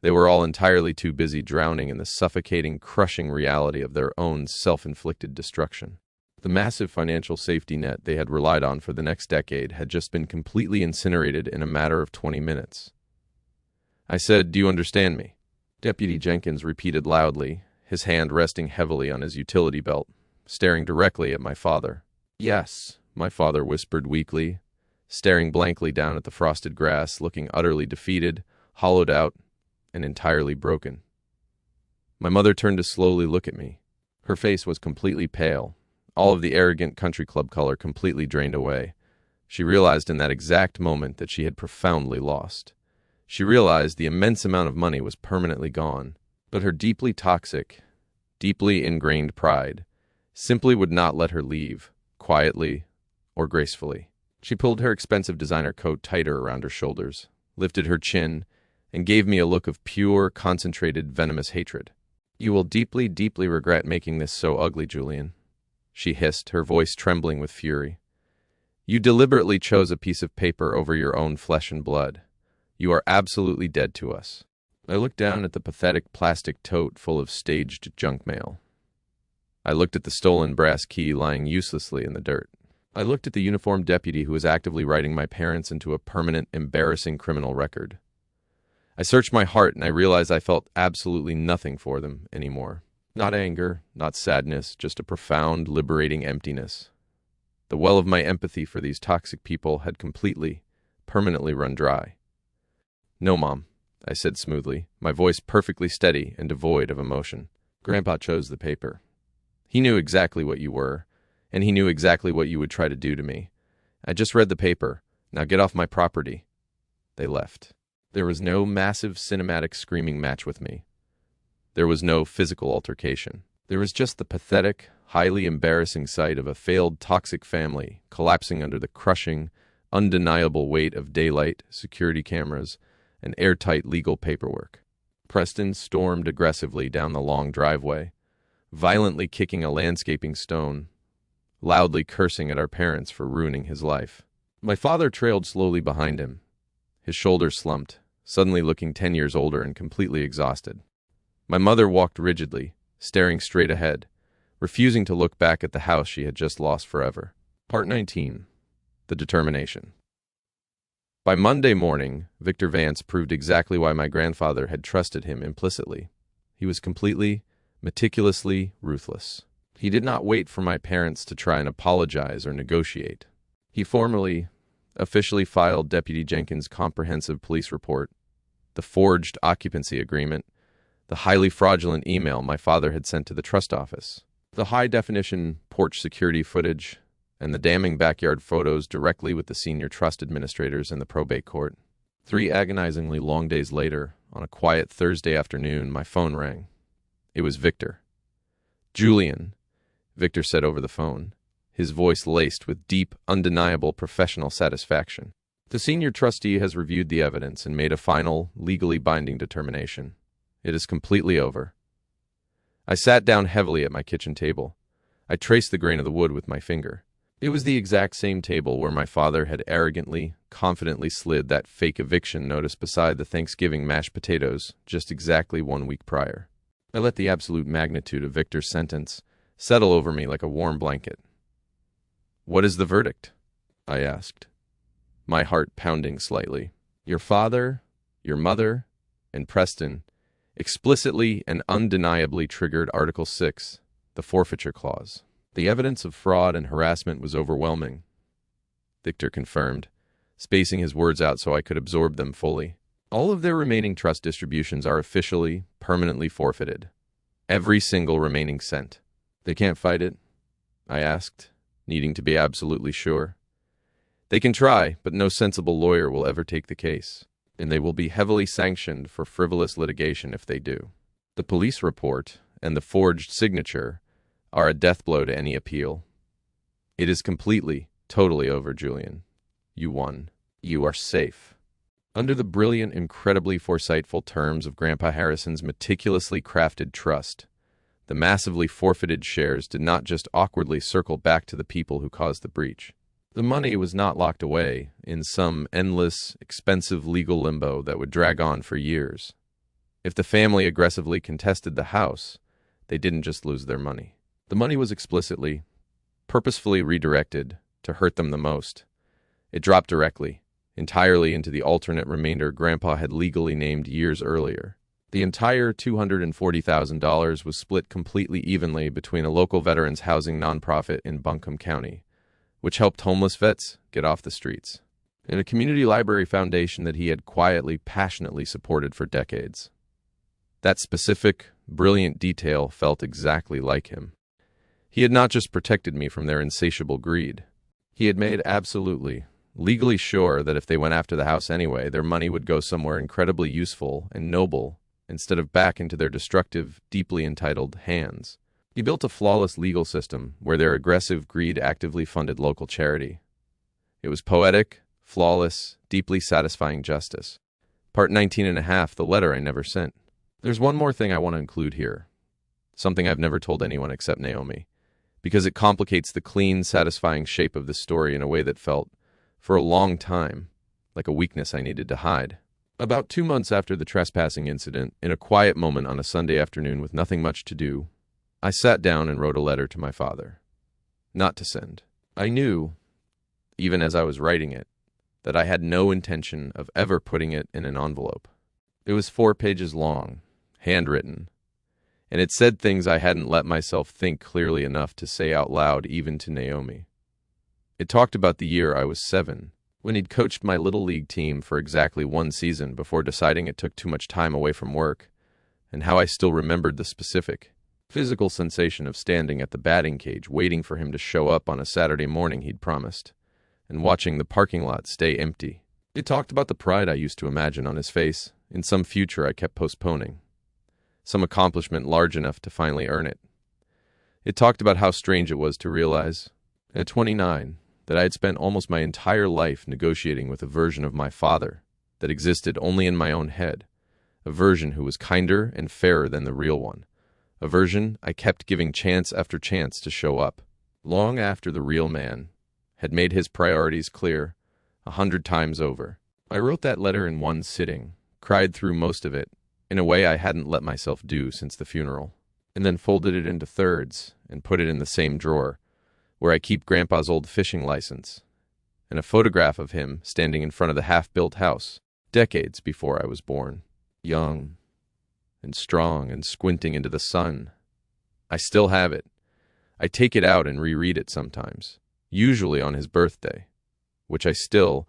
They were all entirely too busy drowning in the suffocating, crushing reality of their own self-inflicted destruction. The massive financial safety net they had relied on for the next decade had just been completely incinerated in a matter of 20 minutes. I said, "Do you understand me?" Deputy Jenkins repeated loudly, his hand resting heavily on his utility belt, staring directly at my father. "Yes," my father whispered weakly, staring blankly down at the frosted grass, looking utterly defeated, hollowed out, and entirely broken. My mother turned to slowly look at me. Her face was completely pale, all of the arrogant country club color completely drained away. She realized in that exact moment that she had profoundly lost. She realized the immense amount of money was permanently gone, but her deeply toxic, deeply ingrained pride simply would not let her leave, quietly or gracefully. She pulled her expensive designer coat tighter around her shoulders, lifted her chin, and gave me a look of pure, concentrated, venomous hatred. "You will deeply, deeply regret making this so ugly, Julian," she hissed, her voice trembling with fury. "You deliberately chose a piece of paper over your own flesh and blood. You are absolutely dead to us." I looked down at the pathetic plastic tote full of staged junk mail. I looked at the stolen brass key lying uselessly in the dirt. I looked at the uniformed deputy who was actively writing my parents into a permanent, embarrassing criminal record. I searched my heart and I realized I felt absolutely nothing for them anymore. Not anger, not sadness, just a profound, liberating emptiness. The well of my empathy for these toxic people had completely, permanently run dry. "No, Mom," I said smoothly, my voice perfectly steady and devoid of emotion. "Grandpa chose the paper. He knew exactly what you were, and he knew exactly what you would try to do to me. I just read the paper. Now get off my property." They left. There was no massive cinematic screaming match with me. There was no physical altercation. There was just the pathetic, highly embarrassing sight of a failed toxic family collapsing under the crushing, undeniable weight of daylight, security cameras, and airtight legal paperwork. Preston stormed aggressively down the long driveway, violently kicking a landscaping stone, loudly cursing at our parents for ruining his life. My father trailed slowly behind him, his shoulders slumped, suddenly looking 10 years older and completely exhausted. My mother walked rigidly, staring straight ahead, refusing to look back at the house she had just lost forever. Part 19. The Determination. By Monday morning, Victor Vance proved exactly why my grandfather had trusted him implicitly. He was completely, meticulously ruthless. He did not wait for my parents to try and apologize or negotiate. He formally, officially filed Deputy Jenkins' comprehensive police report, the forged occupancy agreement, the highly fraudulent email my father had sent to the trust office, the high-definition porch security footage, and the damning backyard photos directly with the senior trust administrators in the probate court. 3 agonizingly long days later, on a quiet Thursday afternoon, my phone rang. It was Victor. "Julian," Victor said over the phone, his voice laced with deep, undeniable professional satisfaction. "The senior trustee has reviewed the evidence and made a final, legally binding determination. It is completely over." I sat down heavily at my kitchen table. I traced the grain of the wood with my finger. It was the exact same table where my father had arrogantly, confidently slid that fake eviction notice beside the Thanksgiving mashed potatoes just exactly 1 week prior. I let the absolute magnitude of Victor's sentence settle over me like a warm blanket. "What is the verdict?" I asked, my heart pounding slightly. "Your father, your mother, and Preston explicitly and undeniably triggered Article 6, the forfeiture clause. The evidence of fraud and harassment was overwhelming," Victor confirmed, spacing his words out so I could absorb them fully. "All of their remaining trust distributions are officially, permanently forfeited. Every single remaining cent." "They can't fight it?" I asked, needing to be absolutely sure. "They can try, but no sensible lawyer will ever take the case, and they will be heavily sanctioned for frivolous litigation if they do. The police report and the forged signature are a death blow to any appeal. It is completely, totally over, Julian. You won. You are safe." Under the brilliant, incredibly foresightful terms of Grandpa Harrison's meticulously crafted trust, the massively forfeited shares did not just awkwardly circle back to the people who caused the breach. The money was not locked away in some endless, expensive legal limbo that would drag on for years. If the family aggressively contested the house, they didn't just lose their money. The money was explicitly, purposefully redirected to hurt them the most. It dropped directly, entirely into the alternate remainder Grandpa had legally named years earlier. The entire $240,000 was split completely evenly between a local veterans housing nonprofit in Buncombe County, which helped homeless vets get off the streets, and a community library foundation that he had quietly, passionately supported for decades. That specific, brilliant detail felt exactly like him. He had not just protected me from their insatiable greed. He had made absolutely, legally sure that if they went after the house anyway, their money would go somewhere incredibly useful and noble instead of back into their destructive, deeply entitled hands. He built a flawless legal system where their aggressive greed actively funded local charity. It was poetic, flawless, deeply satisfying justice. Part 19 and a half, the letter I never sent. There's one more thing I want to include here, something I've never told anyone except Naomi, because it complicates the clean, satisfying shape of this story in a way that felt, for a long time, like a weakness I needed to hide. About 2 months after the trespassing incident, in a quiet moment on a Sunday afternoon with nothing much to do, I sat down and wrote a letter to my father. Not to send. I knew, even as I was writing it, that I had no intention of ever putting it in an envelope. It was 4 pages long, handwritten, and it said things I hadn't let myself think clearly enough to say out loud even to Naomi. It talked about the year I was 7, when he'd coached my little league team for exactly 1 season before deciding it took too much time away from work, and how I still remembered the specific, physical sensation of standing at the batting cage waiting for him to show up on a Saturday morning he'd promised, and watching the parking lot stay empty. It talked about the pride I used to imagine on his face in some future I kept postponing, some accomplishment large enough to finally earn it. It talked about how strange it was to realize, at 29, that I had spent almost my entire life negotiating with a version of my father that existed only in my own head, a version who was kinder and fairer than the real one, a version I kept giving chance after chance to show up, long after the real man had made his priorities clear 100 times over. I wrote that letter in 1 sitting, cried through most of it, in a way I hadn't let myself do since the funeral, and then folded it into thirds and put it in the same drawer, where I keep Grandpa's old fishing license, and a photograph of him standing in front of the half-built house, decades before I was born, young and strong and squinting into the sun. I still have it. I take it out and reread it sometimes, usually on his birthday, which I still,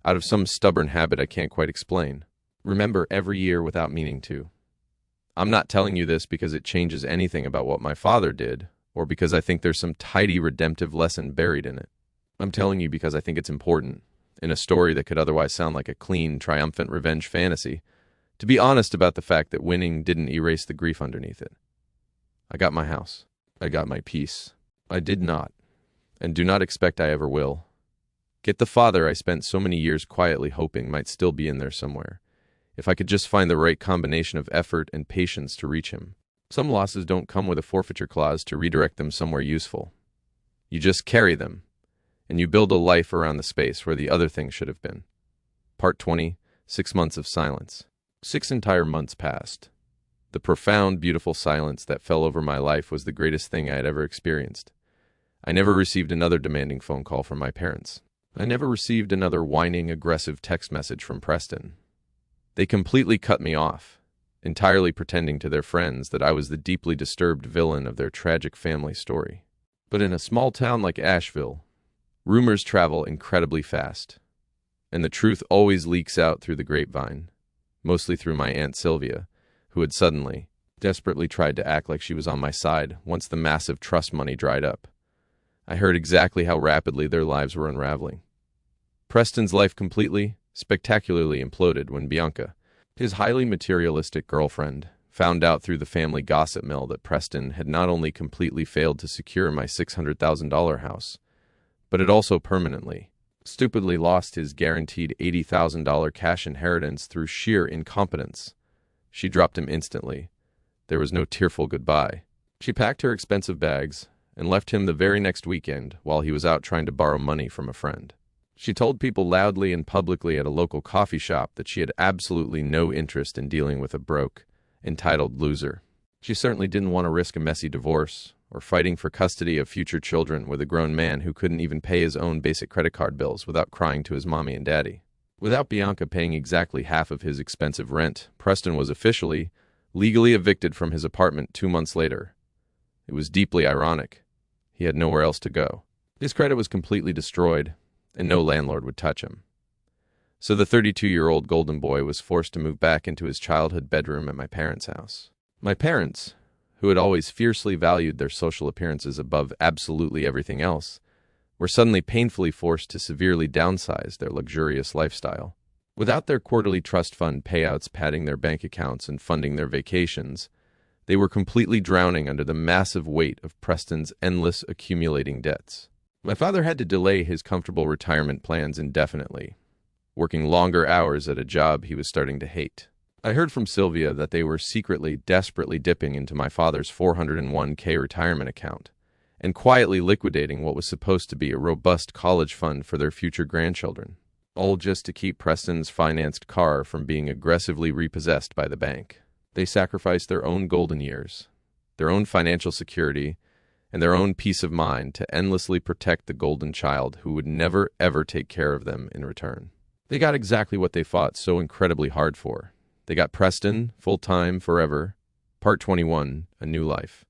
out of some stubborn habit I can't quite explain, remember every year without meaning to. I'm not telling you this because it changes anything about what my father did, or because I think there's some tidy redemptive lesson buried in it. I'm telling you because I think it's important, in a story that could otherwise sound like a clean, triumphant revenge fantasy, to be honest about the fact that winning didn't erase the grief underneath it. I got my house. I got my peace. I did not, and do not expect I ever will, get the father I spent so many years quietly hoping might still be in there somewhere, if I could just find the right combination of effort and patience to reach him. Some losses don't come with a forfeiture clause to redirect them somewhere useful. You just carry them, and you build a life around the space where the other things should have been. Part 20, 6 months of silence. 6 entire months passed. The profound, beautiful silence that fell over my life was the greatest thing I had ever experienced. I never received another demanding phone call from my parents. I never received another whining, aggressive text message from Preston. They completely cut me off, entirely pretending to their friends that I was the deeply disturbed villain of their tragic family story. But in a small town like Asheville, rumors travel incredibly fast, and the truth always leaks out through the grapevine, mostly through my Aunt Sylvia, who had suddenly, desperately tried to act like she was on my side once the massive trust money dried up. I heard exactly how rapidly their lives were unraveling. Preston's life completely, spectacularly imploded when Bianca, his highly materialistic girlfriend, found out through the family gossip mill that Preston had not only completely failed to secure my $600,000 house, but had also permanently, stupidly lost his guaranteed $80,000 cash inheritance through sheer incompetence. She dropped him instantly. There was no tearful goodbye. She packed her expensive bags and left him the very next weekend while he was out trying to borrow money from a friend. She told people loudly and publicly at a local coffee shop that she had absolutely no interest in dealing with a broke, entitled loser. She certainly didn't want to risk a messy divorce or fighting for custody of future children with a grown man who couldn't even pay his own basic credit card bills without crying to his mommy and daddy. Without Bianca paying exactly half of his expensive rent, Preston was officially, legally evicted from his apartment 2 months later. It was deeply ironic. He had nowhere else to go. His credit was completely destroyed, and no landlord would touch him. So the 32-year-old golden boy was forced to move back into his childhood bedroom at my parents' house. My parents, who had always fiercely valued their social appearances above absolutely everything else, were suddenly painfully forced to severely downsize their luxurious lifestyle. Without their quarterly trust fund payouts padding their bank accounts and funding their vacations, they were completely drowning under the massive weight of Preston's endless accumulating debts. My father had to delay his comfortable retirement plans indefinitely, working longer hours at a job he was starting to hate. I heard from Sylvia that they were secretly, desperately dipping into my father's 401k retirement account and quietly liquidating what was supposed to be a robust college fund for their future grandchildren, all just to keep Preston's financed car from being aggressively repossessed by the bank. They sacrificed their own golden years, their own financial security, and their own peace of mind to endlessly protect the golden child who would never, ever take care of them in return. They got exactly what they fought so incredibly hard for, They got Preston, full-time, forever. Part 21, A New Life.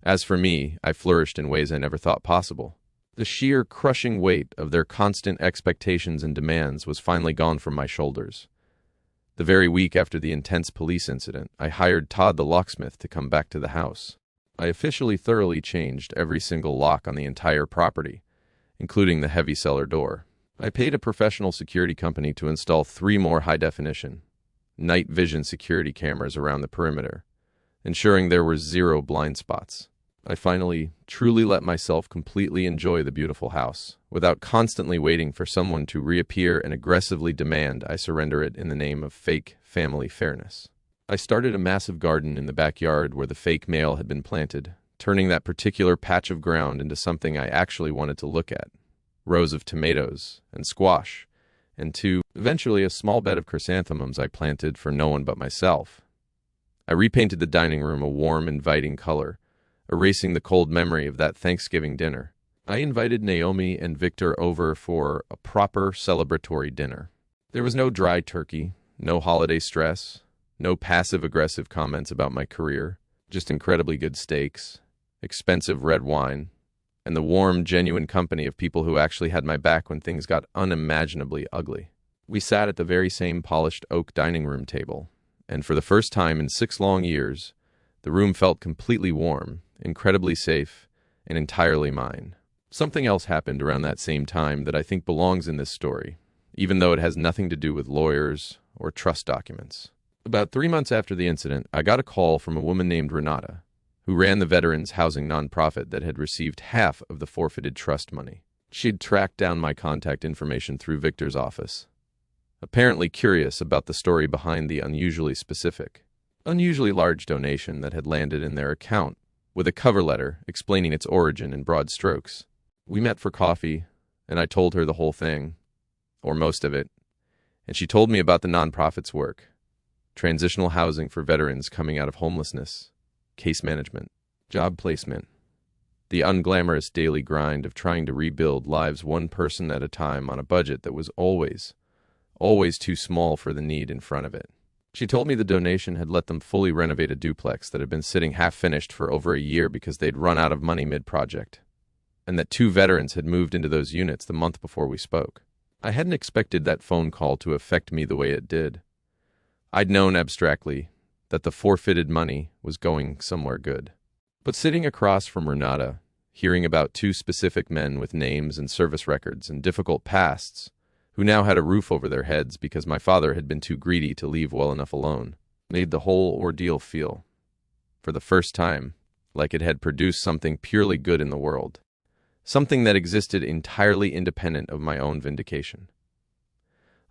As for me, I flourished in ways I never thought possible. The sheer crushing weight of their constant expectations and demands was finally gone from my shoulders. The very week after the intense police incident, I hired Todd the locksmith to come back to the house. I officially thoroughly changed every single lock on the entire property, including the heavy cellar door. I paid a professional security company to install 3 more high-definition, night vision security cameras around the perimeter, ensuring there were 0 blind spots. I finally truly let myself completely enjoy the beautiful house, without constantly waiting for someone to reappear and aggressively demand I surrender it in the name of fake family fairness. I started a massive garden in the backyard where the fake mail had been planted, turning that particular patch of ground into something I actually wanted to look at. Rows of tomatoes and squash, and eventually a small bed of chrysanthemums I planted for no one but myself. I repainted the dining room a warm, inviting color, erasing the cold memory of that Thanksgiving dinner. I invited Naomi and Victor over for a proper celebratory dinner. There was no dry turkey, no holiday stress, no passive-aggressive comments about my career, just incredibly good steaks, expensive red wine, and the warm, genuine company of people who actually had my back when things got unimaginably ugly. We sat at the very same polished oak dining room table, and for the first time in 6 long years, the room felt completely warm, incredibly safe, and entirely mine. Something else happened around that same time that I think belongs in this story, even though it has nothing to do with lawyers or trust documents. About 3 months after the incident, I got a call from a woman named Renata, who ran the Veterans Housing nonprofit that had received half of the forfeited trust money. She'd tracked down my contact information through Victor's office, apparently curious about the story behind the unusually large donation that had landed in their account, with a cover letter explaining its origin in broad strokes. We met for coffee, and I told her the whole thing, or most of it, and she told me about the nonprofit's work: transitional housing for veterans coming out of homelessness, case management, job placement, the unglamorous daily grind of trying to rebuild lives one person at a time on a budget that was always too small for the need in front of it. She told me the donation had let them fully renovate a duplex that had been sitting half-finished for over a year because they'd run out of money mid-project, and that 2 veterans had moved into those units the month before we spoke. I hadn't expected that phone call to affect me the way it did. I'd known abstractly that the forfeited money was going somewhere good. But sitting across from Renata, hearing about 2 specific men with names and service records and difficult pasts, who now had a roof over their heads because my father had been too greedy to leave well enough alone, made the whole ordeal feel, for the first time, like it had produced something purely good in the world, something that existed entirely independent of my own vindication.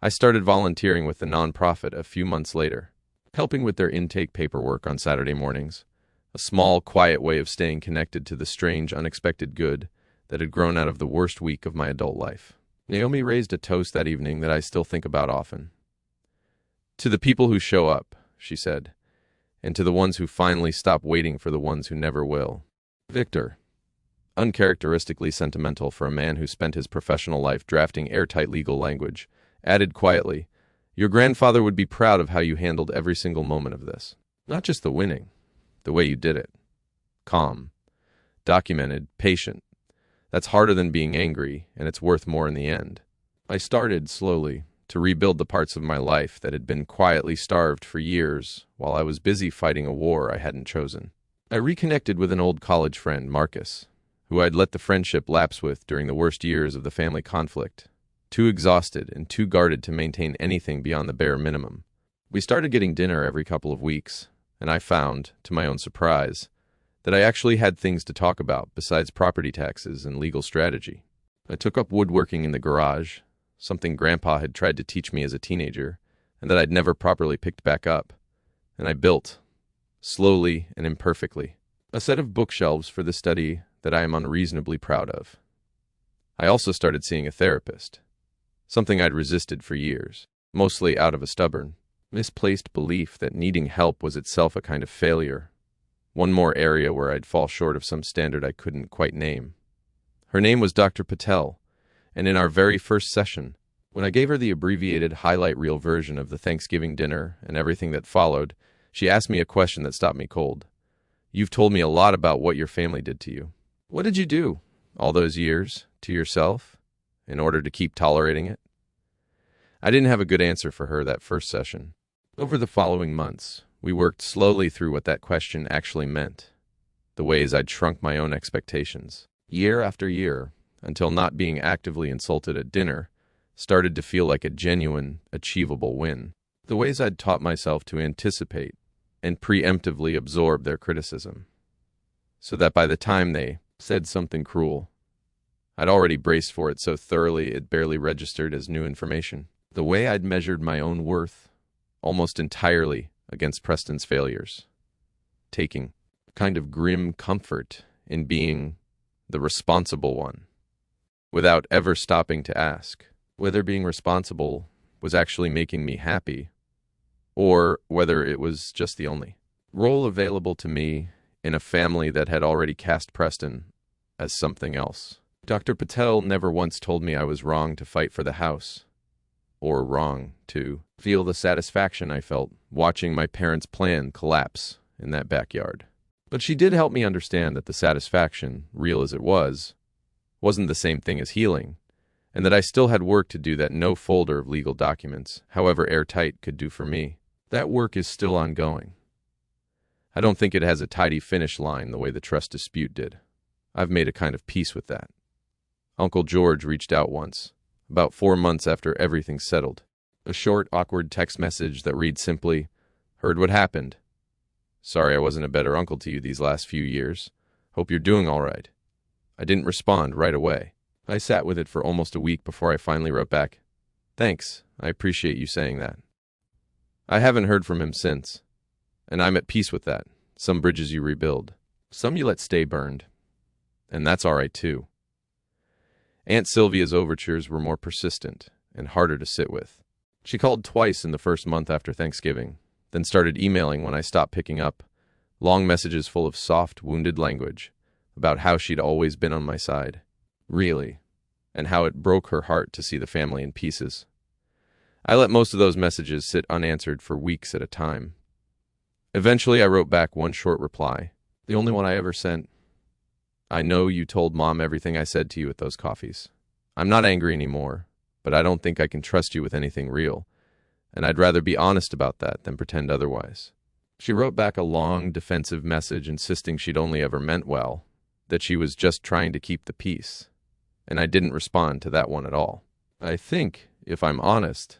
I started volunteering with the nonprofit a few months later, helping with their intake paperwork on Saturday mornings, a small, quiet way of staying connected to the strange, unexpected good that had grown out of the worst week of my adult life. Naomi raised a toast that evening that I still think about often. "To the people who show up," she said, "and to the ones who finally stop waiting for the ones who never will." Victor, uncharacteristically sentimental for a man who spent his professional life drafting airtight legal language, added quietly, "Your grandfather would be proud of how you handled every single moment of this. Not just the winning, the way you did it. Calm, documented, patient. That's harder than being angry, and it's worth more in the end." I started, slowly, to rebuild the parts of my life that had been quietly starved for years while I was busy fighting a war I hadn't chosen. I reconnected with an old college friend, Marcus, who I'd let the friendship lapse with during the worst years of the family conflict, too exhausted and too guarded to maintain anything beyond the bare minimum. We started getting dinner every couple of weeks, and I found, to my own surprise, that I actually had things to talk about besides property taxes and legal strategy. I took up woodworking in the garage, something Grandpa had tried to teach me as a teenager, and that I'd never properly picked back up, and I built, slowly and imperfectly, a set of bookshelves for the study that I am unreasonably proud of. I also started seeing a therapist, something I'd resisted for years, mostly out of a stubborn, misplaced belief that needing help was itself a kind of failure, one more area where I'd fall short of some standard I couldn't quite name. Her name was Dr. Patel, and in our very first session, When I gave her the abbreviated highlight reel version of the Thanksgiving dinner and everything that followed, she asked me a question that stopped me cold. "You've told me a lot about what your family did to you. What did you do all those years to yourself in order to keep tolerating it?" I didn't have a good answer for her that first session. Over the following months, we worked slowly through what that question actually meant, the ways I'd shrunk my own expectations, year after year, until not being actively insulted at dinner started to feel like a genuine, achievable win, the ways I'd taught myself to anticipate and preemptively absorb their criticism, so that by the time they said something cruel, I'd already braced for it so thoroughly it barely registered as new information. The way I'd measured my own worth almost entirely against Preston's failures, taking a kind of grim comfort in being the responsible one, without ever stopping to ask whether being responsible was actually making me happy, or whether it was just the only role available to me in a family that had already cast Preston as something else. Dr. Patel never once told me I was wrong to fight for the house, or wrong to feel the satisfaction I felt watching my parents' plan collapse in that backyard. But she did help me understand that the satisfaction, real as it was, wasn't the same thing as healing, and that I still had work to do that no folder of legal documents, however airtight, could do for me. That work is still ongoing. I don't think it has a tidy finish line the way the trust dispute did. I've made a kind of peace with that. Uncle George reached out once, about 4 months after everything settled. A short, awkward text message that reads simply, "Heard what happened. Sorry I wasn't a better uncle to you these last few years. Hope you're doing all right." I didn't respond right away. I sat with it for almost a week before I finally wrote back, "Thanks, I appreciate you saying that." I haven't heard from him since, and I'm at peace with that. Some bridges you rebuild, some you let stay burned, and that's all right too. Aunt Sylvia's overtures were more persistent and harder to sit with. She called twice in the first month after Thanksgiving, then started emailing when I stopped picking up, long messages full of soft, wounded language about how she'd always been on my side, really, and how it broke her heart to see the family in pieces. I let most of those messages sit unanswered for weeks at a time. Eventually, I wrote back one short reply, the only one I ever sent. "I know you told Mom everything I said to you at those coffees. I'm not angry anymore, but I don't think I can trust you with anything real, and I'd rather be honest about that than pretend otherwise." She wrote back a long, defensive message insisting she'd only ever meant well, that she was just trying to keep the peace, and I didn't respond to that one at all. I think, if I'm honest,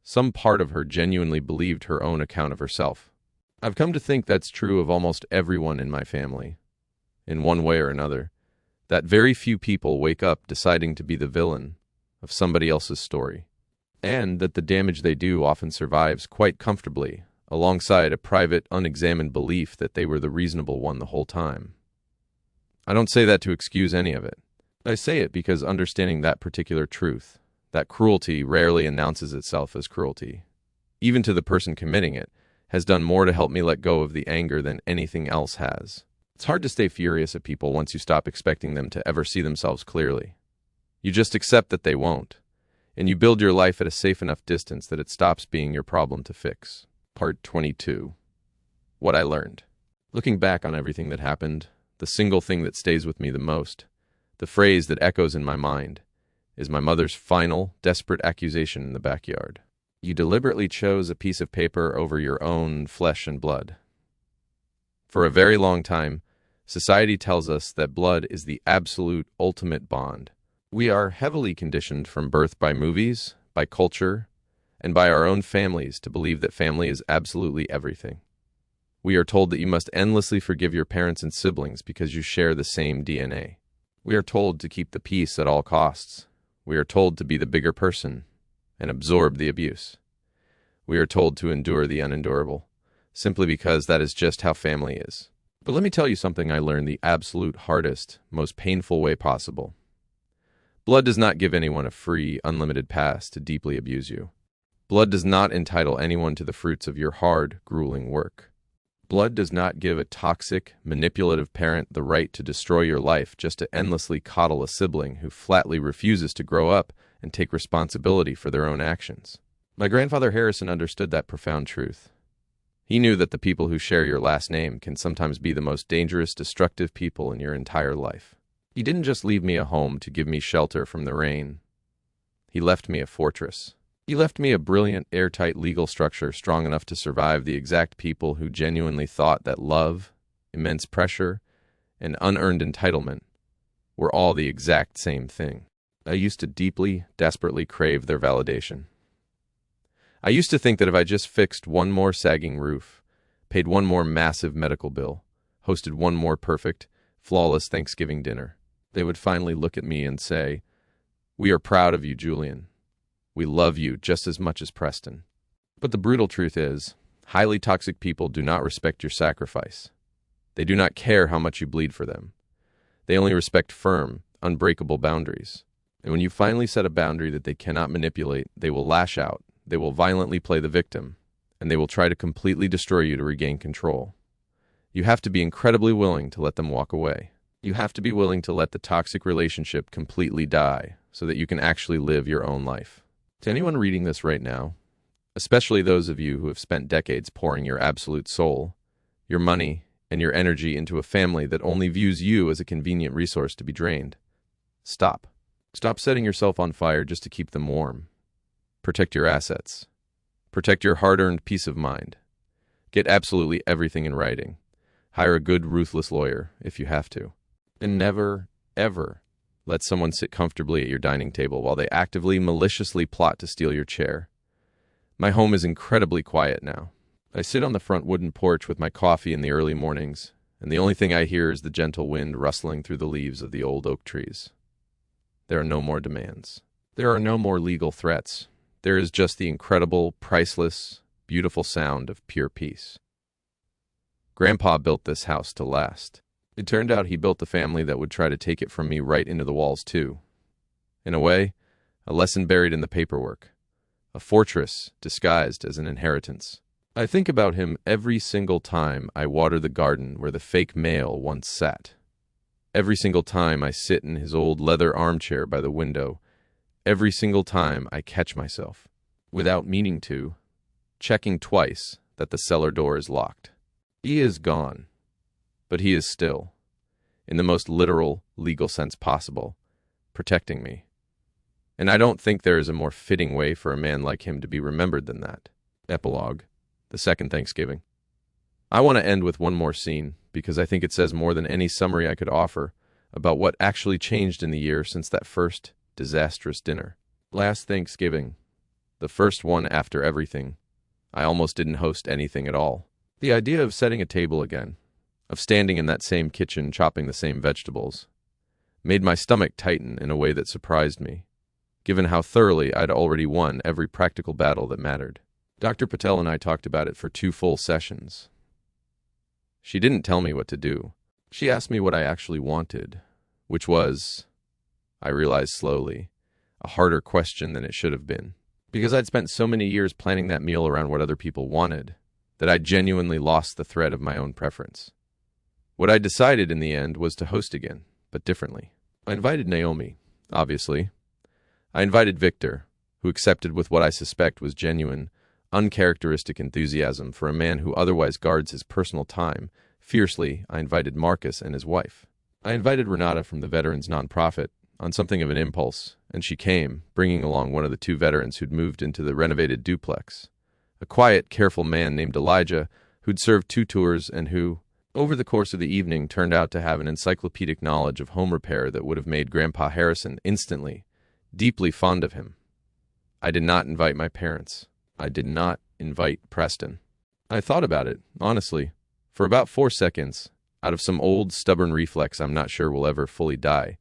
some part of her genuinely believed her own account of herself. I've come to think that's true of almost everyone in my family, in one way or another, that very few people wake up deciding to be the villain of somebody else's story, and that the damage they do often survives quite comfortably alongside a private, unexamined belief that they were the reasonable one the whole time. I don't say that to excuse any of it. I say it because understanding that particular truth, that cruelty rarely announces itself as cruelty, even to the person committing it, has done more to help me let go of the anger than anything else has. It's hard to stay furious at people once you stop expecting them to ever see themselves clearly. You just accept that they won't, and you build your life at a safe enough distance that it stops being your problem to fix. Part 22. What I learned. Looking back on everything that happened, the single thing that stays with me the most, the phrase that echoes in my mind, is my mother's final, desperate accusation in the backyard. "You deliberately chose a piece of paper over your own flesh and blood." For a very long time, society tells us that blood is the absolute ultimate bond. We are heavily conditioned from birth by movies, by culture, and by our own families to believe that family is absolutely everything. We are told that you must endlessly forgive your parents and siblings because you share the same DNA. We are told to keep the peace at all costs. We are told to be the bigger person and absorb the abuse. We are told to endure the unendurable, simply because that is just how family is. But let me tell you something I learned the absolute hardest, most painful way possible. Blood does not give anyone a free, unlimited pass to deeply abuse you. Blood does not entitle anyone to the fruits of your hard, grueling work. Blood does not give a toxic, manipulative parent the right to destroy your life just to endlessly coddle a sibling who flatly refuses to grow up and take responsibility for their own actions. My grandfather Harrison understood that profound truth. He knew that the people who share your last name can sometimes be the most dangerous, destructive people in your entire life. He didn't just leave me a home to give me shelter from the rain. He left me a fortress. He left me a brilliant, airtight legal structure strong enough to survive the exact people who genuinely thought that love, immense pressure, and unearned entitlement were all the exact same thing. I used to deeply, desperately crave their validation. I used to think that if I just fixed one more sagging roof, paid one more massive medical bill, hosted one more perfect, flawless Thanksgiving dinner, they would finally look at me and say, "We are proud of you, Julian. We love you just as much as Preston." But the brutal truth is, highly toxic people do not respect your sacrifice. They do not care how much you bleed for them. They only respect firm, unbreakable boundaries. And when you finally set a boundary that they cannot manipulate, they will lash out, they will violently play the victim, and they will try to completely destroy you to regain control. You have to be incredibly willing to let them walk away. You have to be willing to let the toxic relationship completely die so that you can actually live your own life. To anyone reading this right now, especially those of you who have spent decades pouring your absolute soul, your money, and your energy into a family that only views you as a convenient resource to be drained, stop. Stop setting yourself on fire just to keep them warm. Protect your assets. Protect your hard-earned peace of mind. Get absolutely everything in writing. Hire a good, ruthless lawyer if you have to. And never, ever let someone sit comfortably at your dining table while they actively, maliciously plot to steal your chair. My home is incredibly quiet now. I sit on the front wooden porch with my coffee in the early mornings, and the only thing I hear is the gentle wind rustling through the leaves of the old oak trees. There are no more demands. There are no more legal threats. There is just the incredible, priceless, beautiful sound of pure peace. Grandpa built this house to last. It turned out he built a family that would try to take it from me right into the walls, too. In a way, a lesson buried in the paperwork. A fortress disguised as an inheritance. I think about him every single time I water the garden where the fake male once sat. Every single time I sit in his old leather armchair by the window. Every single time I catch myself, without meaning to, checking twice that the cellar door is locked. He is gone. But he is still, in the most literal, legal sense possible, protecting me. And I don't think there is a more fitting way for a man like him to be remembered than that. Epilogue, the second Thanksgiving. I want to end with one more scene, because I think it says more than any summary I could offer about what actually changed in the year since that first disastrous dinner. Last Thanksgiving, the first one after everything, I almost didn't host anything at all. The idea of setting a table again, of standing in that same kitchen chopping the same vegetables, made my stomach tighten in a way that surprised me, given how thoroughly I'd already won every practical battle that mattered. Dr. Patel and I talked about it for 2 full sessions. She didn't tell me what to do. She asked me what I actually wanted, which was, I realized slowly, a harder question than it should have been. Because I'd spent so many years planning that meal around what other people wanted, that I genuinely lost the thread of my own preference. What I decided in the end was to host again, but differently. I invited Naomi, obviously. I invited Victor, who accepted with what I suspect was genuine, uncharacteristic enthusiasm for a man who otherwise guards his personal time. Fiercely, I invited Marcus and his wife. I invited Renata from the Veterans Nonprofit on something of an impulse, and she came, bringing along one of the 2 veterans who'd moved into the renovated duplex. A quiet, careful man named Elijah, who'd served 2 tours and who, over the course of the evening, turned out to have an encyclopedic knowledge of home repair that would have made Grandpa Harrison instantly, deeply fond of him. I did not invite my parents. I did not invite Preston. I thought about it, honestly, for about 4 seconds, out of some old, stubborn reflex I'm not sure will ever fully die,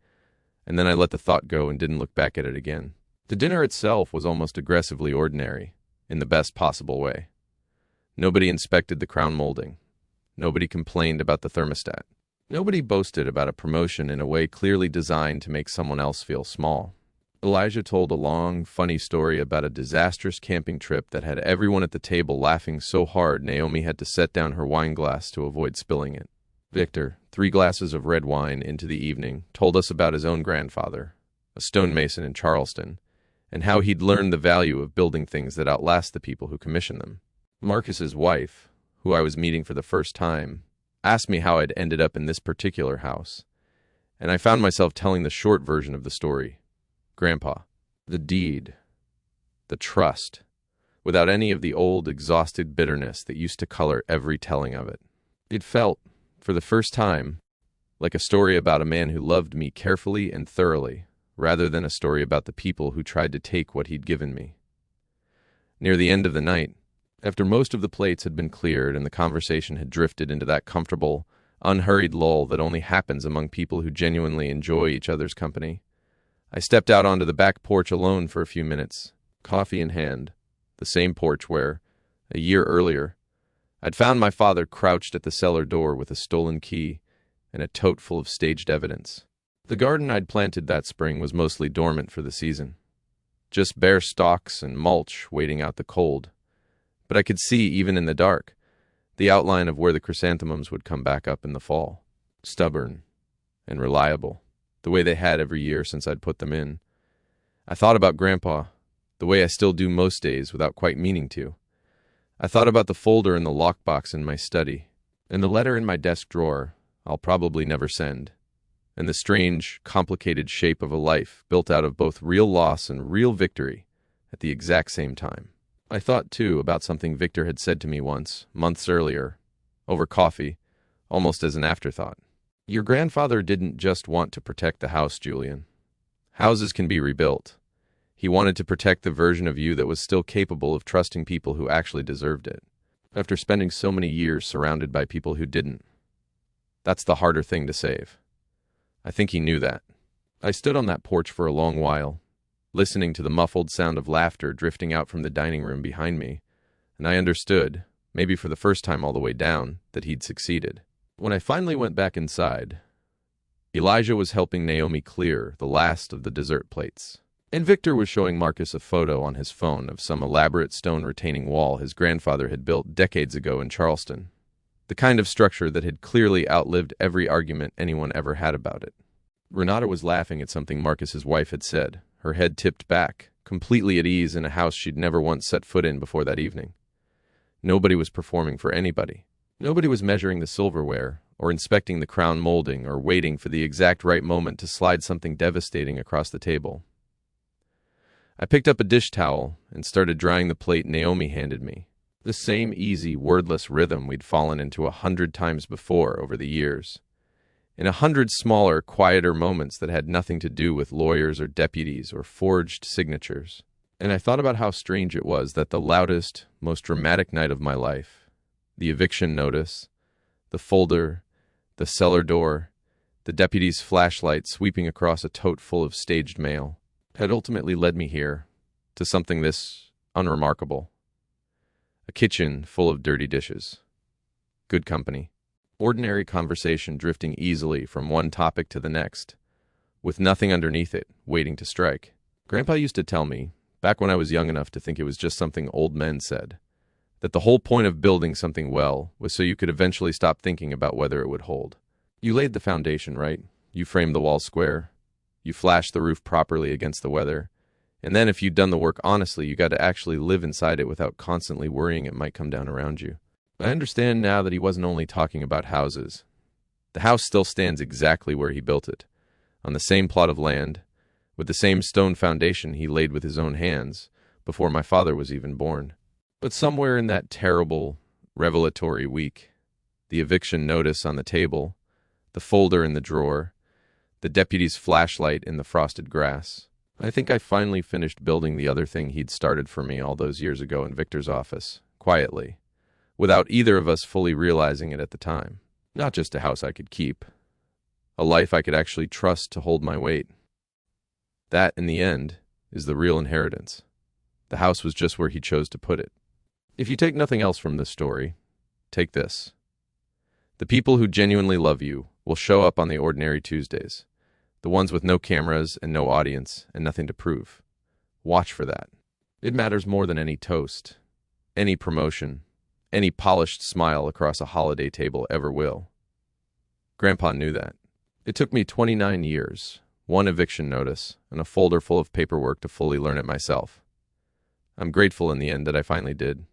and then I let the thought go and didn't look back at it again. The dinner itself was almost aggressively ordinary, in the best possible way. Nobody inspected the crown molding. Nobody complained about the thermostat. Nobody boasted about a promotion in a way clearly designed to make someone else feel small. Elijah told a long, funny story about a disastrous camping trip that had everyone at the table laughing so hard Naomi had to set down her wine glass to avoid spilling it. Victor, 3 glasses of red wine into the evening, told us about his own grandfather, a stonemason in Charleston, and how he'd learned the value of building things that outlast the people who commission them. Marcus's wife, who I was meeting for the first time, asked me how I'd ended up in this particular house, and I found myself telling the short version of the story. Grandpa, the deed, the trust, without any of the old, exhausted bitterness that used to color every telling of it. It felt, for the first time, like a story about a man who loved me carefully and thoroughly, rather than a story about the people who tried to take what he'd given me. Near the end of the night, after most of the plates had been cleared and the conversation had drifted into that comfortable, unhurried lull that only happens among people who genuinely enjoy each other's company, I stepped out onto the back porch alone for a few minutes, coffee in hand, the same porch where, a year earlier, I'd found my father crouched at the cellar door with a stolen key and a tote full of staged evidence. The garden I'd planted that spring was mostly dormant for the season, just bare stalks and mulch waiting out the cold. But I could see, even in the dark, the outline of where the chrysanthemums would come back up in the fall, stubborn and reliable, the way they had every year since I'd put them in. I thought about Grandpa, the way I still do most days without quite meaning to. I thought about the folder in the lockbox in my study, and the letter in my desk drawer I'll probably never send, and the strange, complicated shape of a life built out of both real loss and real victory at the exact same time. I thought, too, about something Victor had said to me once, months earlier, over coffee, almost as an afterthought. Your grandfather didn't just want to protect the house, Julian. Houses can be rebuilt. He wanted to protect the version of you that was still capable of trusting people who actually deserved it, after spending so many years surrounded by people who didn't. That's the harder thing to save. I think he knew that. I stood on that porch for a long while, listening to the muffled sound of laughter drifting out from the dining room behind me, and I understood, maybe for the first time all the way down, that he'd succeeded. When I finally went back inside, Elijah was helping Naomi clear the last of the dessert plates, and Victor was showing Marcus a photo on his phone of some elaborate stone retaining wall his grandfather had built decades ago in Charleston, the kind of structure that had clearly outlived every argument anyone ever had about it. Renata was laughing at something Marcus's wife had said, her head tipped back, completely at ease in a house she'd never once set foot in before that evening. Nobody was performing for anybody. Nobody was measuring the silverware, or inspecting the crown molding, or waiting for the exact right moment to slide something devastating across the table. I picked up a dish towel and started drying the plate Naomi handed me, the same easy, wordless rhythm we'd fallen into 100 times before over the years, in 100 smaller, quieter moments that had nothing to do with lawyers or deputies or forged signatures. And I thought about how strange it was that the loudest, most dramatic night of my life, the eviction notice, the folder, the cellar door, the deputy's flashlight sweeping across a tote full of staged mail, had ultimately led me here, to something this unremarkable. A kitchen full of dirty dishes. Good company. Ordinary conversation drifting easily from one topic to the next, with nothing underneath it, waiting to strike. Grandpa used to tell me, back when I was young enough to think it was just something old men said, that the whole point of building something well was so you could eventually stop thinking about whether it would hold. You laid the foundation, right? You framed the walls square. You flashed the roof properly against the weather. And then if you'd done the work honestly, you got to actually live inside it without constantly worrying it might come down around you. I understand now that he wasn't only talking about houses. The house still stands exactly where he built it, on the same plot of land, with the same stone foundation he laid with his own hands before my father was even born. But somewhere in that terrible, revelatory week, the eviction notice on the table, the folder in the drawer, the deputy's flashlight in the frosted grass, I think I finally finished building the other thing he'd started for me all those years ago in Victor's office, quietly, without either of us fully realizing it at the time. Not just a house I could keep, a life I could actually trust to hold my weight. That, in the end, is the real inheritance. The house was just where he chose to put it. If you take nothing else from this story, take this. The people who genuinely love you will show up on the ordinary Tuesdays, the ones with no cameras and no audience and nothing to prove. Watch for that. It matters more than any toast, any promotion, any polished smile across a holiday table ever will. Grandpa knew that. It took me 29 years, one eviction notice, and a folder full of paperwork to fully learn it myself. I'm grateful in the end that I finally did.